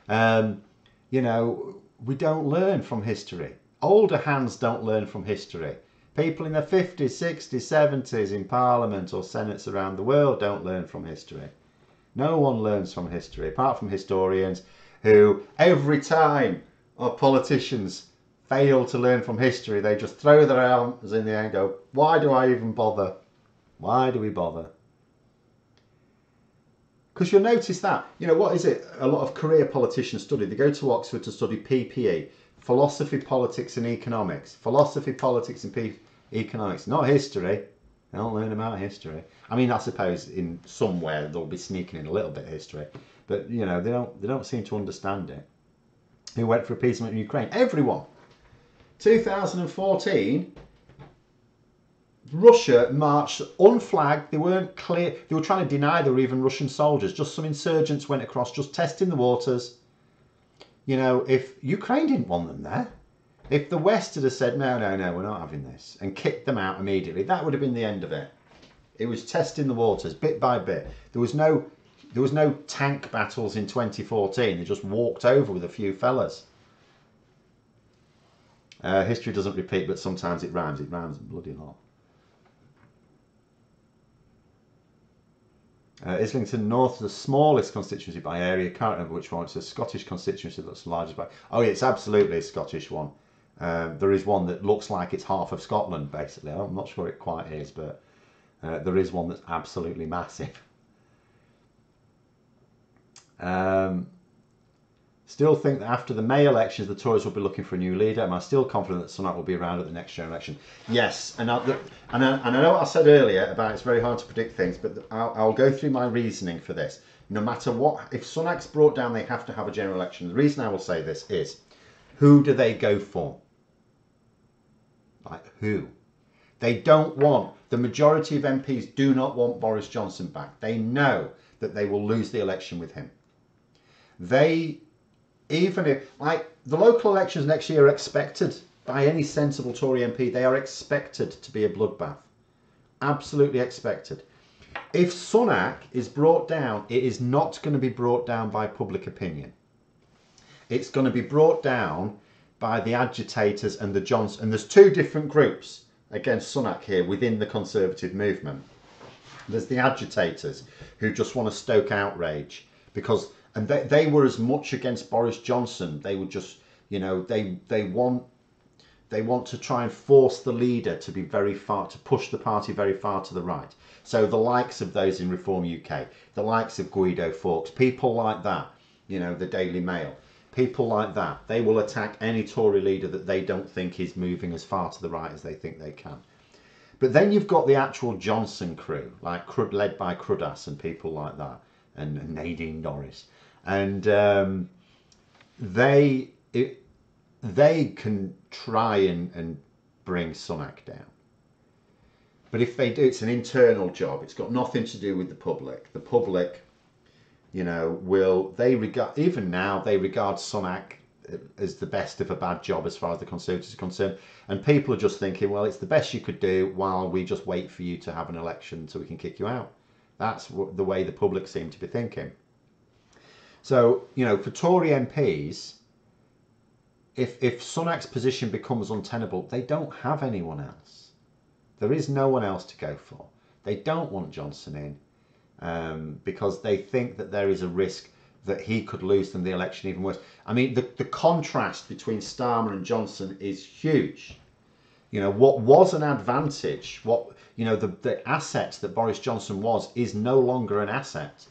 Um, you know, we don't learn from history. Older hands don't learn from history. People in their 50s, 60s, 70s in parliament or senates around the world don't learn from history. No one learns from history, apart from historians who, every time our politicians fail to learn from history, they just throw their arms in the air and go, why do I even bother? Why do we bother? Because you'll notice that, you know, what is it? A lot of career politicians study. They go to Oxford to study PPE, philosophy, politics and economics. Philosophy, politics and economics, not history. They don't learn about history. I mean, I suppose in somewhere they'll be sneaking in a little bit of history, but you know, they don't seem to understand it. Who went for appeasement in Ukraine? Everyone. 2014, Russia marched unflagged. They weren't clear. They were trying to deny there were even Russian soldiers. Just some insurgents went across, just testing the waters. You know, if Ukraine didn't want them there, if the West had said, no, we're not having this, and kicked them out immediately, that would have been the end of it. It was testing the waters bit by bit. There was no tank battles in 2014. They just walked over with a few fellas. History doesn't repeat, but sometimes it rhymes. It rhymes bloody lot. Islington North is the smallest constituency by area. Can't remember which one. It's a Scottish constituency that's the largest by. Oh, yeah, it's absolutely a Scottish one. There is one that looks like it's half of Scotland, basically. I'm not sure it quite is, but there is one that's absolutely massive. Still think that after the May elections, the Tories will be looking for a new leader. Am I still confident that Sunak will be around at the next general election? Yes, and I know what I said earlier about it's very hard to predict things, but I'll go through my reasoning for this. No matter what, if Sunak's brought down, they have to have a general election. The reason I will say this is, who do they go for? Like who? They don't want, the majority of MPs do not want Boris Johnson back. They know that they will lose the election with him. Even if, like, the local elections next year are expected by any sensible Tory MP, they are expected to be a bloodbath. Absolutely expected. If Sunak is brought down, it is not going to be brought down by public opinion. It's going to be brought down by the agitators and the Johnson. And there's two different groups against Sunak here within the Conservative movement. There's the agitators who just want to stoke outrage because, and they were as much against Boris Johnson. They would just, you know, they want to try and force the leader to be very far, to push the party very far to the right. So the likes of those in Reform UK, the likes of Guido Fawkes, people like that, you know, the Daily Mail, people like that, they will attack any Tory leader that they don't think is moving as far to the right as they think they can. But then you've got the actual Johnson crew, like led by Cruddas and people like that, and Nadine Dorries. And they can try and bring Sunak down. But if they do, it's an internal job. It's got nothing to do with the public. The public, you know, even now, they regard Sunak as the best of a bad job as far as the Conservatives are concerned. And people are just thinking, well, it's the best you could do while we just wait for you to have an election so we can kick you out. That's the way the public seem to be thinking. So, you know, for Tory MPs, if Sunak's position becomes untenable, they don't have anyone else. There is no one else to go for. They don't want Johnson in because they think that there is a risk that he could lose them the election even worse. I mean, the contrast between Starmer and Johnson is huge. You know, what was an advantage, the asset that Boris Johnson was, is no longer an asset.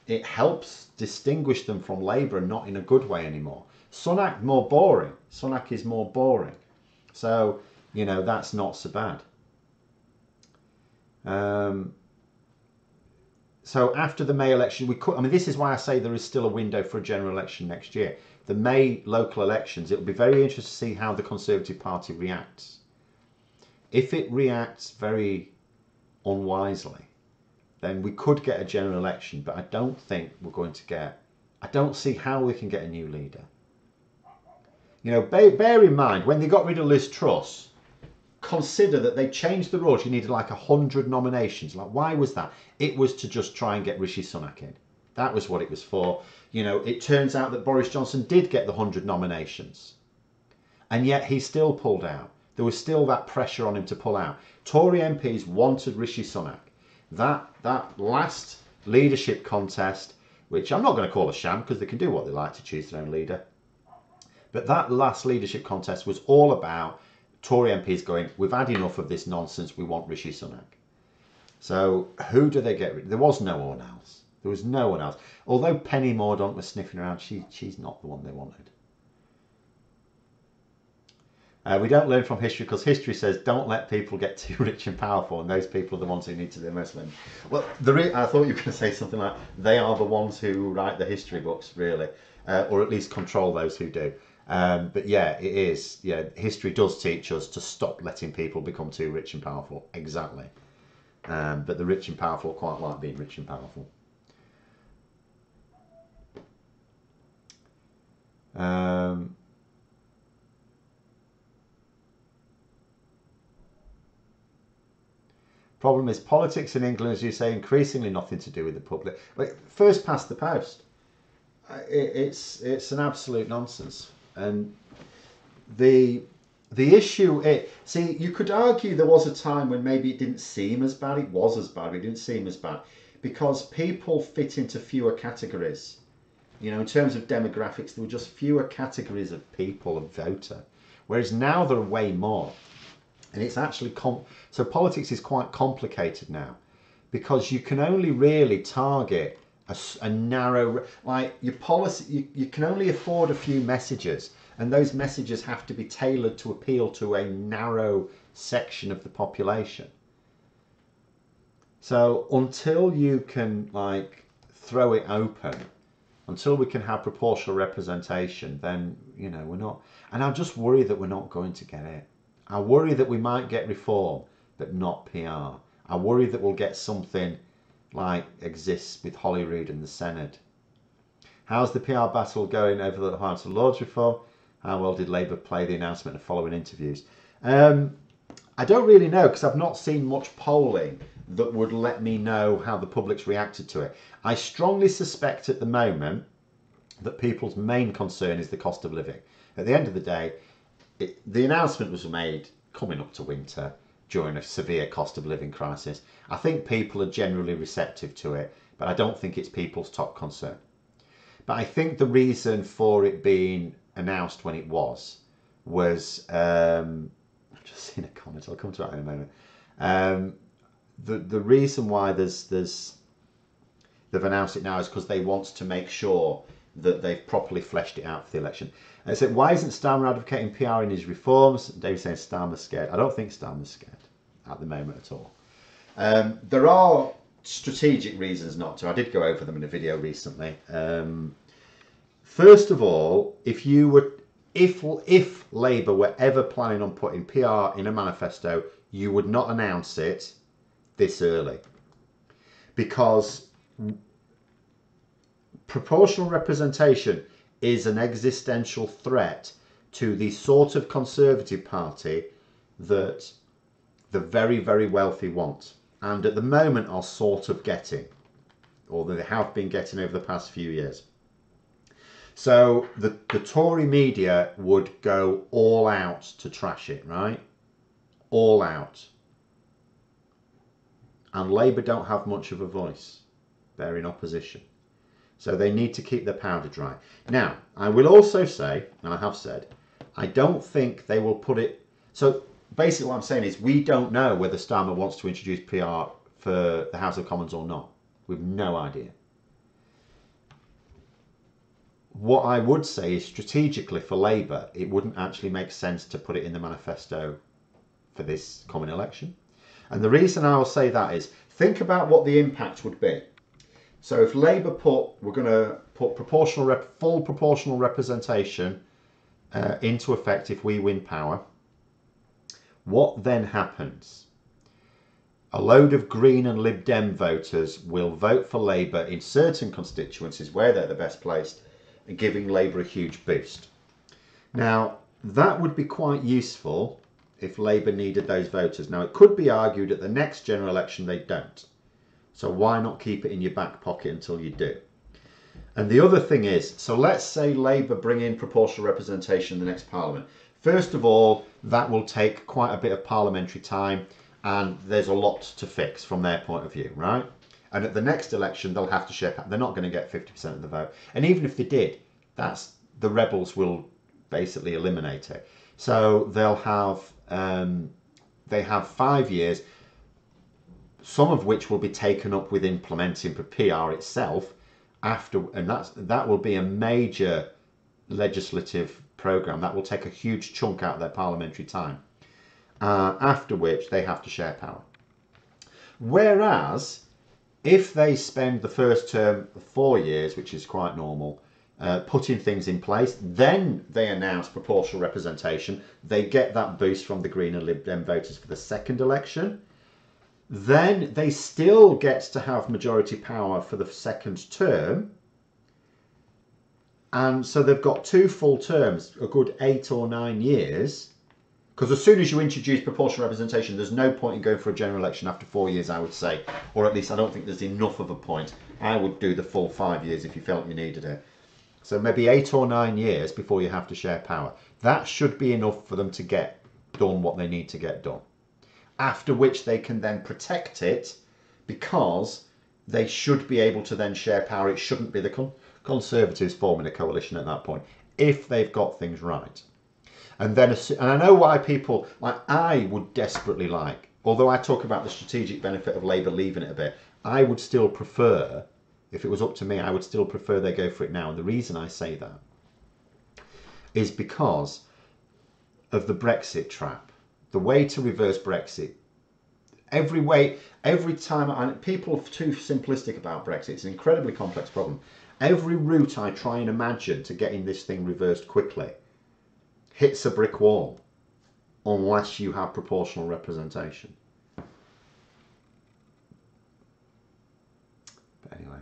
It helps distinguish them from Labour, and not in a good way anymore. Sunak more boring. Sunak is more boring. So, you know, that's not so bad. So after the May election, this is why I say there is still a window for a general election next year. The May local elections, it will be very interesting to see how the Conservative Party reacts. If it reacts very unwisely, then we could get a general election, but I don't think we're going to get, I don't see how we can get a new leader. You know, bear in mind, when they got rid of Liz Truss, consider that they changed the rules. You needed like 100 nominations. Like, why was that? It was to just try and get Rishi Sunak in. That was what it was for. You know, it turns out that Boris Johnson did get the 100 nominations. And yet he still pulled out. There was still that pressure on him to pull out. Tory MPs wanted Rishi Sunak. That last leadership contest, which I'm not going to call a sham because they can do what they like to choose their own leader. But that last leadership contest was all about Tory MPs going, we've had enough of this nonsense, we want Rishi Sunak. So who do they get rid of? There was no one else. There was no one else. Although Penny Mordaunt was sniffing around, she's not the one they wanted. We don't learn from history because history says don't let people get too rich and powerful, and those people are the ones who need to be Muslim. Well, I thought you were going to say something like they are the ones who write the history books, really, or at least control those who do. But yeah, it is. Yeah, history does teach us to stop letting people become too rich and powerful. Exactly. But the rich and powerful quite like being rich and powerful. Problem is, politics in England, as you say, increasingly nothing to do with the public. Like, first past the post. It's an absolute nonsense. And the issue, see, you could argue there was a time when maybe it didn't seem as bad. It was as bad, but it didn't seem as bad because people fit into fewer categories. You know, in terms of demographics, there were just fewer categories of people, of voter. Whereas now there are way more. And it's actually, so politics is quite complicated now because you can only really target a narrow, like your policy, you can only afford a few messages, and those messages have to be tailored to appeal to a narrow section of the population. So until you can like throw it open, until we can have proportional representation, then, you know, we're not, and I just worry that we're not going to get it. I worry that we might get reform, but not PR. I worry that we'll get something like exists with Holyrood and the Senedd. How's the PR battle going over the House of Lords reform? How well did Labour play the announcement and following interviews? I don't really know because I've not seen much polling that would let me know how the public's reacted to it. I strongly suspect at the moment that people's main concern is the cost of living. At the end of the day, the announcement was made coming up to winter during a severe cost of living crisis. I think people are generally receptive to it, but I don't think it's people's top concern. But I think the reason for it being announced when it was I've just seen a comment, I'll come to that in a moment. The reason why they've announced it now is because they want to make sure that they've properly fleshed it out for the election. And so why isn't Starmer advocating PR in his reforms? David's saying Starmer's scared. I don't think Starmer's scared at the moment at all. There are strategic reasons not to. I did go over them in a video recently. First of all, if Labour were ever planning on putting PR in a manifesto, you would not announce it this early, because proportional representation is an existential threat to the sort of Conservative Party that the very, very wealthy want, and at the moment are sort of getting, or they have been getting over the past few years. So the Tory media would go all out to trash it, right? All out. And Labour don't have much of a voice. They're in opposition. So they need to keep their powder dry. Now, I will also say, and I have said, I don't think they will put it... So basically what I'm saying is we don't know whether Starmer wants to introduce PR for the House of Commons or not. We've no idea. What I would say is strategically for Labour, it wouldn't actually make sense to put it in the manifesto for this coming election. And the reason I will say that is, think about what the impact would be. So if Labour we're going to put full proportional representation into effect if we win power, what then happens? A load of Green and Lib Dem voters will vote for Labour in certain constituencies where they're the best placed, and giving Labour a huge boost. Now, that would be quite useful if Labour needed those voters. Now, it could be argued at the next general election they don't. So why not keep it in your back pocket until you do? And the other thing is, so let's say Labour bring in proportional representation in the next Parliament. First of all, that will take quite a bit of parliamentary time, and there's a lot to fix from their point of view, right? And at the next election, they'll have to share. They're not going to get 50% of the vote. And even if they did, the rebels will basically eliminate it. So they'll have, they have 5 years, some of which will be taken up with implementing PR itself after, and that will be a major legislative program that will take a huge chunk out of their parliamentary time. After which they have to share power. Whereas if they spend the first term 4 years, which is quite normal, putting things in place, then they announce proportional representation. They get that boost from the Green and Lib Dem voters for the second election. Then they still get to have majority power for the second term. And so they've got 2 full terms, a good 8 or 9 years. Because as soon as you introduce proportional representation, there's no point in going for a general election after 4 years, I would say. Or at least I don't think there's enough of a point. I would do the full 5 years if you felt you needed it. So maybe 8 or 9 years before you have to share power. That should be enough for them to get done what they need to get done. After which they can then protect it, because they should be able to then share power. It shouldn't be the Conservatives forming a coalition at that point, if they've got things right. And then, and I know why people, like I would desperately like, although I talk about the strategic benefit of Labour leaving it a bit, I would still prefer, if it was up to me, I would still prefer they go for it now. And the reason I say that is because of the Brexit trap. The way to reverse Brexit, every time, and people are too simplistic about Brexit, it's an incredibly complex problem. Every route I try and imagine to getting this thing reversed quickly hits a brick wall unless you have proportional representation. But anyway,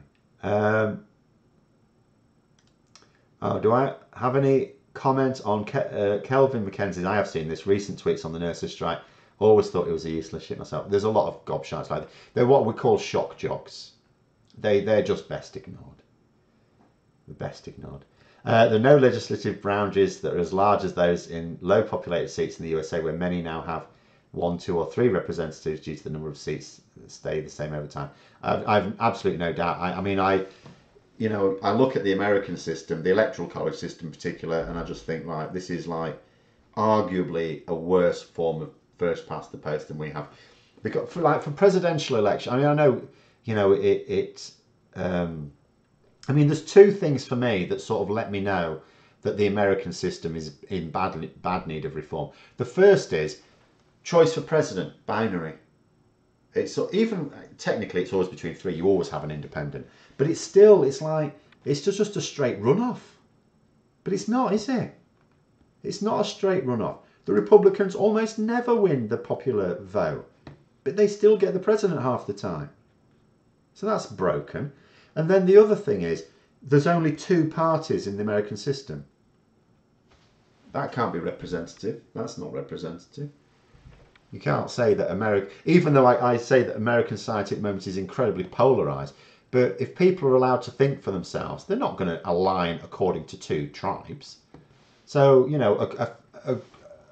do I have any comment on Kelvin Mackenzie's? I have seen this recent tweets on the nurses' strike. Always thought it was a useless shit myself. There's a lot of gobshites like that. They're what we call shock jocks. They're just best ignored. The best ignored. There are no legislative boundaries that are as large as those in low populated seats in the USA, where many now have 1, 2 or 3 representatives due to the number of seats that stay the same over time. I've absolutely no doubt. I mean, I look at the American system, the electoral college system in particular, and I just think, like, this is like arguably a worse form of first past the post than we have. Because for presidential election, I mean, I know, I mean, there's 2 things for me that sort of let me know that the American system is in bad need of reform. The first is choice for president, binary. It's even technically it's always between 3. You always have an independent, but it's just a straight runoff. But it's not, is it? It's not a straight runoff. The Republicans almost never win the popular vote, but they still get the president half the time. So that's broken. And then the other thing is, there's only 2 parties in the American system. That can't be representative. That's not representative. You can't say that America, even though I say that American society at the moment is incredibly polarised, but if people are allowed to think for themselves, they're not going to align according to 2 tribes. So,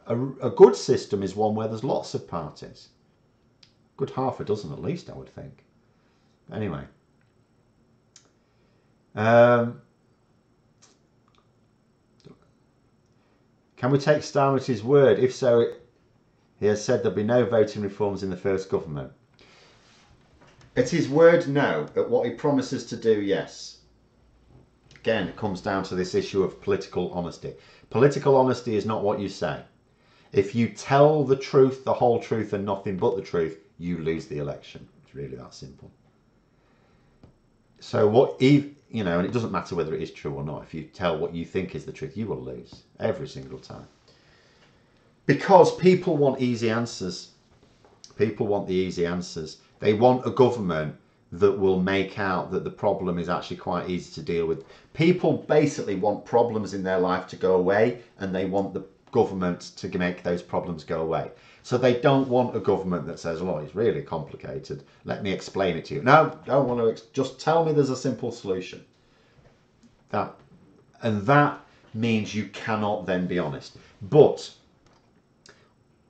a good system is one where there's lots of parties. Good half a dozen at least, I would think. Anyway. Can we take Starmer at his word? If so, he has said there'll be no voting reforms in the first government. At his word, no. At what he promises to do, yes. Again, it comes down to this issue of political honesty. Political honesty is not what you say. If you tell the truth, the whole truth, and nothing but the truth, you lose the election. It's really that simple. So and it doesn't matter whether it is true or not. If you tell what you think is the truth, you will lose every single time. Because people want easy answers. People want the easy answers. They want a government that will make out that the problem is actually quite easy to deal with. People basically want problems in their life to go away, and they want the government to make those problems go away. So they don't want a government that says, oh, it's really complicated, let me explain it to you. No, don't want to, just tell me there's a simple solution. That means you cannot then be honest. But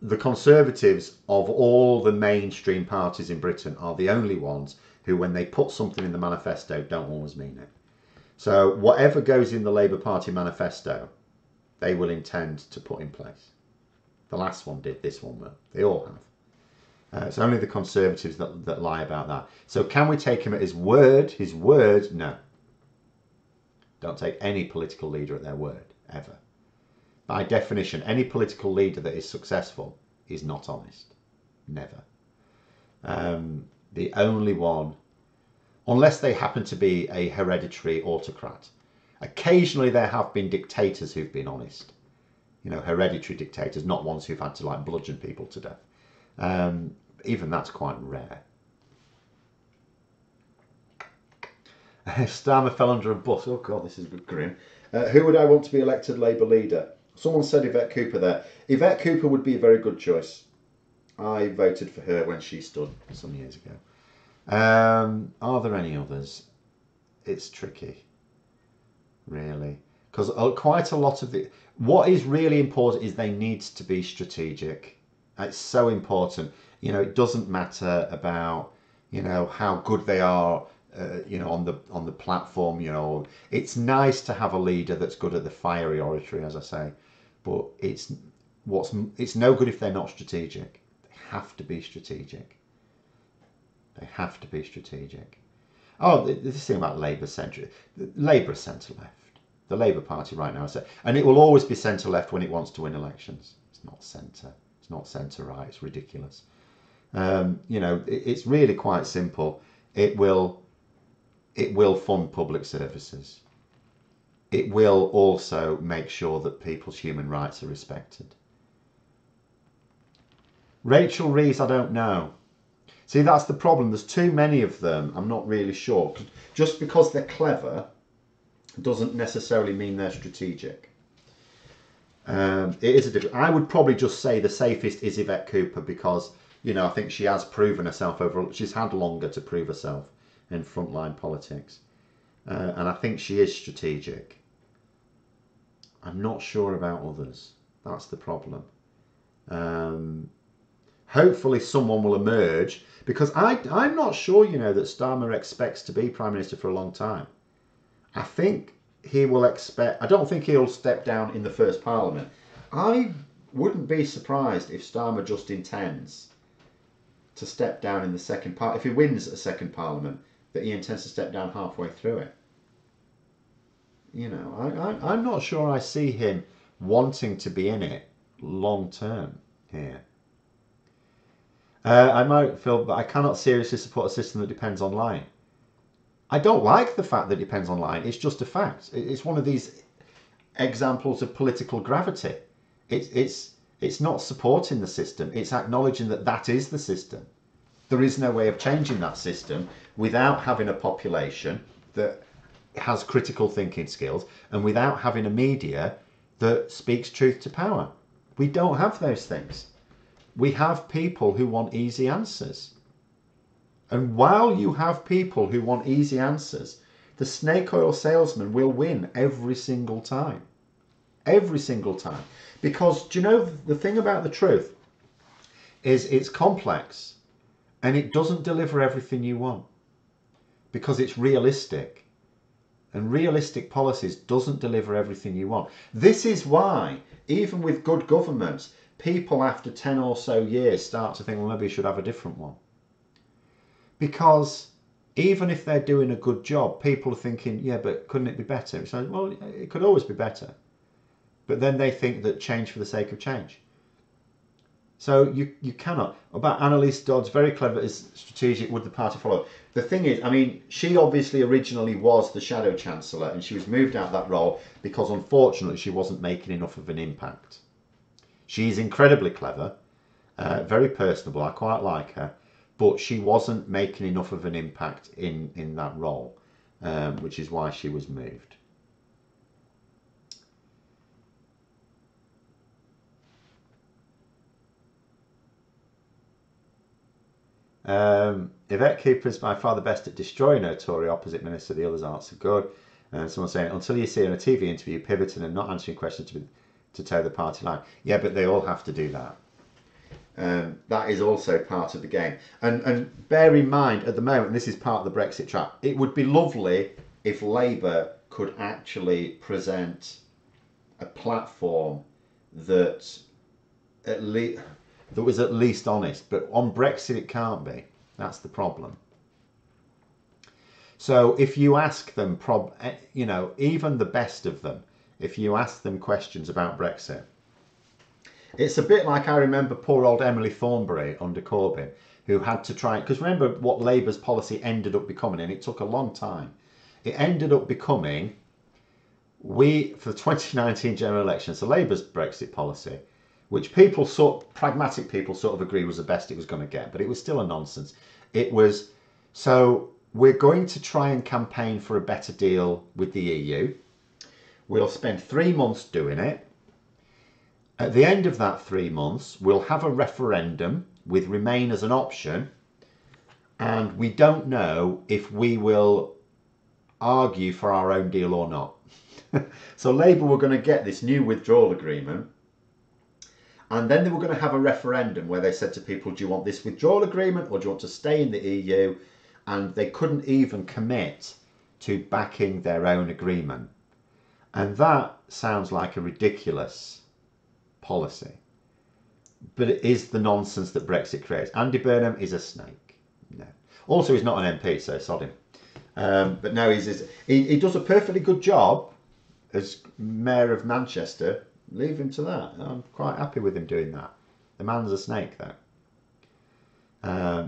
the Conservatives of all the mainstream parties in Britain are the only ones who, when they put something in the manifesto, don't always mean it. So whatever goes in the Labour Party manifesto, they will intend to put in place. The last one did, this one will. They all have. It's only the Conservatives that lie about that. So can we take him at his word? His word? No. Don't take any political leader at their word, ever. By definition, any political leader that is successful is not honest. Never. The only one, unless they happen to be a hereditary autocrat. Occasionally there have been dictators who've been honest. You know, hereditary dictators, not ones who've had to like bludgeon people to death. Even that's quite rare. Starmer fell under a bus. Oh God, this is a bit grim. Who would I want to be elected Labour leader? Someone said Yvette Cooper there. Yvette Cooper would be a very good choice. I voted for her when she stood some years ago. Are there any others? It's tricky, really, because quite a lot of the... What is really important is they need to be strategic. It's so important. You know, it doesn't matter about, you know, how good they are, you know, on the platform. You know, it's nice to have a leader that's good at the fiery oratory, as I say, but it's no good if they're not strategic. They have to be strategic. They have to be strategic. Oh, this thing about Labour centre. Labour centre-left. The Labour Party right now, and it will always be centre-left when it wants to win elections. It's not centre. It's not centre-right. It's ridiculous. You know, it's really quite simple. It will fund public services. It will also make sure that people's human rights are respected. Rachel Reeves, I don't know. See, that's the problem. There's too many of them. I'm not really sure. Just because they're clever doesn't necessarily mean they're strategic. It is a different... I would probably just say the safest is Yvette Cooper because, you know, I think she has proven herself over... She's had longer to prove herself in frontline politics. And I think she is strategic. I'm not sure about others. That's the problem. Hopefully someone will emerge because I'm not sure, you know, that Starmer expects to be Prime Minister for a long time. I think he will expect... I don't think he'll step down in the first Parliament. I wouldn't be surprised if Starmer just intends to step down in the second Parliament. If he wins a second Parliament, that he intends to step down halfway through it. You know, I'm not sure I see him wanting to be in it long term here. I might feel that I cannot seriously support a system that depends online. I don't like the fact that it depends online. It's just a fact. It's one of these examples of political gravity. It's not supporting the system. It's acknowledging that that is the system. There is no way of changing that system without having a population that has critical thinking skills and without having a media that speaks truth to power. We don't have those things. We have people who want easy answers. And while you have people who want easy answers, the snake oil salesman will win every single time. Every single time. Because, do you know, the thing about the truth is it's complex and it doesn't deliver everything you want because it's realistic. And realistic policies doesn't deliver everything you want. This is why, even with good governments, people after 10 or so years start to think, well, maybe you should have a different one. Because even if they're doing a good job, people are thinking, yeah, but couldn't it be better? So, well, it could always be better. But then they think that change for the sake of change. So you cannot. About Annalise Dodds, very clever, is strategic, would the party follow? The thing is, I mean, she obviously originally was the Shadow Chancellor and she was moved out of that role because unfortunately she wasn't making enough of an impact. She's incredibly clever, very personable, I quite like her. but she wasn't making enough of an impact in that role, which is why she was moved. Yvette Cooper is by far the best at destroying her Tory opposite minister. The others aren't so good. Someone saying, until you see her in a TV interview pivoting and not answering questions to toe the party line. Yeah, but they all have to do that. That is also part of the game. And bear in mind, at the moment, and this is part of the Brexit trap, it would be lovely if Labour could actually present a platform that was at least honest. But on Brexit, it can't be. That's the problem. So if you ask them, even the best of them, if you ask them questions about Brexit, it's a bit like I remember poor old Emily Thornberry under Corbyn, who had to try, because remember what Labour's policy ended up becoming, and it took a long time. It ended up becoming, for the 2019 general election, so Labour's Brexit policy, which pragmatic people sort of agree was the best it was going to get, but it was still a nonsense. It was, so we're going to try and campaign for a better deal with the EU. We'll spend 3 months doing it. At the end of that 3 months, we'll have a referendum with Remain as an option, and we don't know if we will argue for our own deal or not. So Labour were going to get this new withdrawal agreement, and then they were going to have a referendum where they said to people, do you want this withdrawal agreement or do you want to stay in the EU? And they couldn't even commit to backing their own agreement. And that sounds like a ridiculous policy. But it is the nonsense that Brexit creates. Andy Burnham is a snake. No. Also, he's not an MP, so sod him. But no, he does a perfectly good job as Mayor of Manchester. Leave him to that. I'm quite happy with him doing that. The man's a snake, though.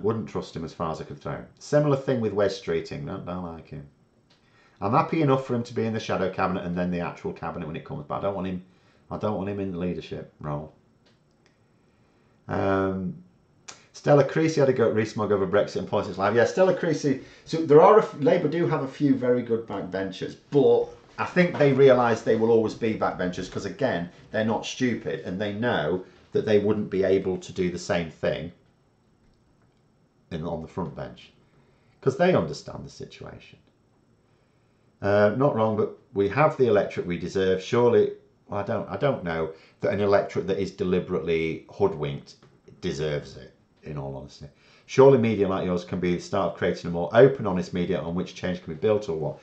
Wouldn't trust him as far as I could throw him. Similar thing with Wes Streeting. Don't like him. I'm happy enough for him to be in the shadow cabinet and then the actual cabinet when it comes, but I don't want him in the leadership role. Stella Creasy had a go at Rees-Mogg over Brexit and Politics Live. Yeah, Stella Creasy. So Labour do have a few very good backbenchers, but I think they realise they will always be backbenchers because, again, they're not stupid and they know that they wouldn't be able to do the same thing on the front bench because they understand the situation. Not wrong, but we have the electorate we deserve. Surely, well, I don't know that an electorate that is deliberately hoodwinked deserves it, in all honesty. Surely media like yours can be the start of creating a more open, honest media on which change can be built or what?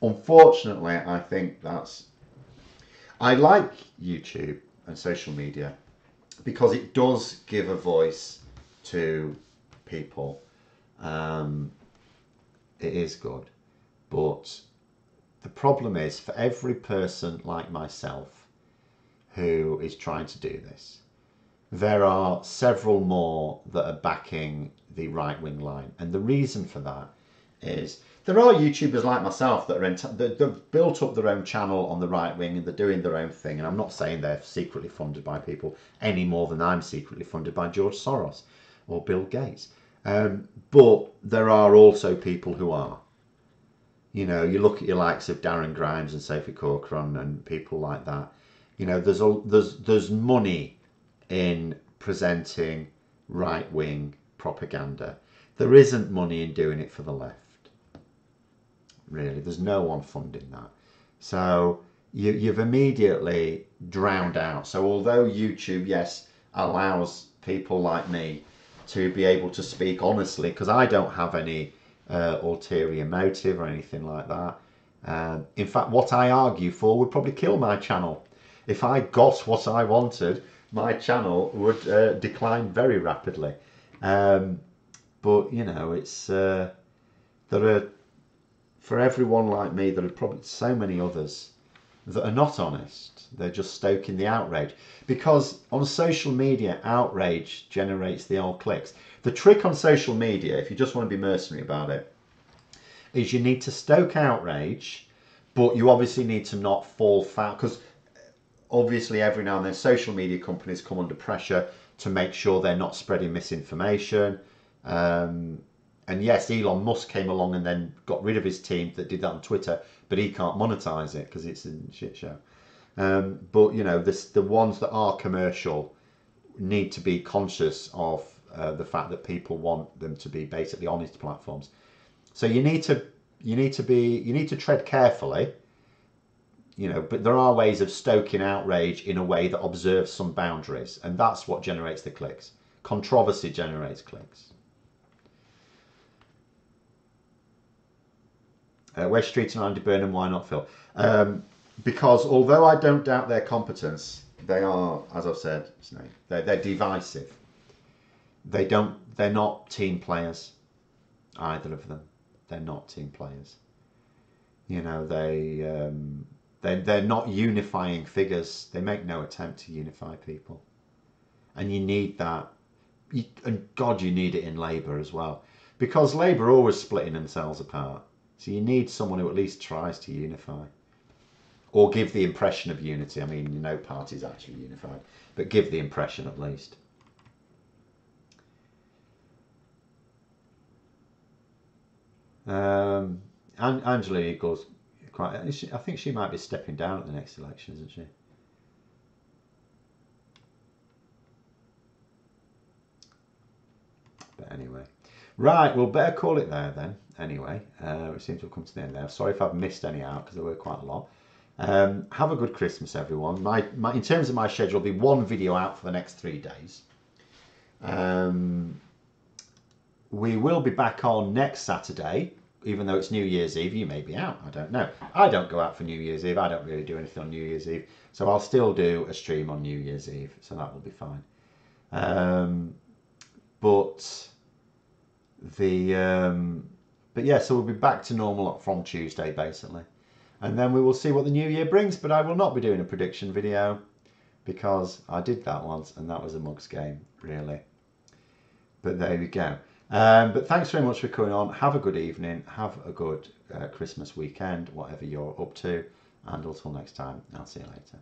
Unfortunately, I think I like YouTube and social media because it does give a voice to people. It is good. But the problem is, for every person like myself who is trying to do this, there are several more that are backing the right-wing line. And the reason for that is there are YouTubers like myself that they've built up their own channel on the right wing and they're doing their own thing. And I'm not saying they're secretly funded by people any more than I'm secretly funded by George Soros or Bill Gates. But there are also people who are. You know, you look at your likes of Darren Grimes and Sophie Corcoran and people like that. You know, there's money in presenting right-wing propaganda. There isn't money in doing it for the left. Really, there's no one funding that. So you've immediately drowned out. So although YouTube, yes, allows people like me to be able to speak honestly, because I don't have any ulterior motive or anything like that. In fact, what I argue for would probably kill my channel. If I got what I wanted, my channel would decline very rapidly. But, you know, it's there are, for everyone like me, there are probably so many others that are not honest. They're just stoking the outrage. Because on social media, outrage generates the old clicks. The trick on social media, if you just want to be mercenary about it, is you need to stoke outrage, but you obviously need to not fall foul. Because obviously every now and then social media companies come under pressure to make sure they're not spreading misinformation. And yes, Elon Musk came along and then got rid of his team that did that on Twitter, but he can't monetize it because it's a shit show. But you know, the ones that are commercial need to be conscious of the fact that people want them to be basically honest platforms. So you need to tread carefully, you know. But there are ways of stoking outrage in a way that observes some boundaries, and that's what generates the clicks. Controversy generates clicks. Where's Street and Andy Burnham? Why not, Phil? Because although I don't doubt their competence, they are, as I've said, they're divisive. They're not team players, either of them. They're not team players. You know, they're not unifying figures. They make no attempt to unify people, and you need that. And God, you need it in Labour as well, because Labour are always splitting themselves apart. So you need someone who at least tries to unify, or give the impression of unity. I mean, no party's actually unified, but give the impression at least. And Angela Eagles, I think she might be stepping down at the next election, isn't she? But anyway, right, we'll better call it there then. Anyway, it seems to have come to the end there. Sorry if I've missed any out because there were quite a lot. Have a good Christmas, everyone. In terms of my schedule, there'll be one video out for the next 3 days. We will be back on next Saturday, even though it's New Year's Eve. You may be out, I don't know. I don't go out for New Year's Eve. I don't really do anything on New Year's Eve. So I'll still do a stream on New Year's Eve, so that will be fine. But yeah, so we'll be back to normal from Tuesday, basically. And then we will see what the new year brings, but I will not be doing a prediction video because I did that once and that was a mug's game, really. But there we go. But thanks very much for coming on. Have a good evening. Have a good Christmas weekend, whatever you're up to. And until next time, I'll see you later.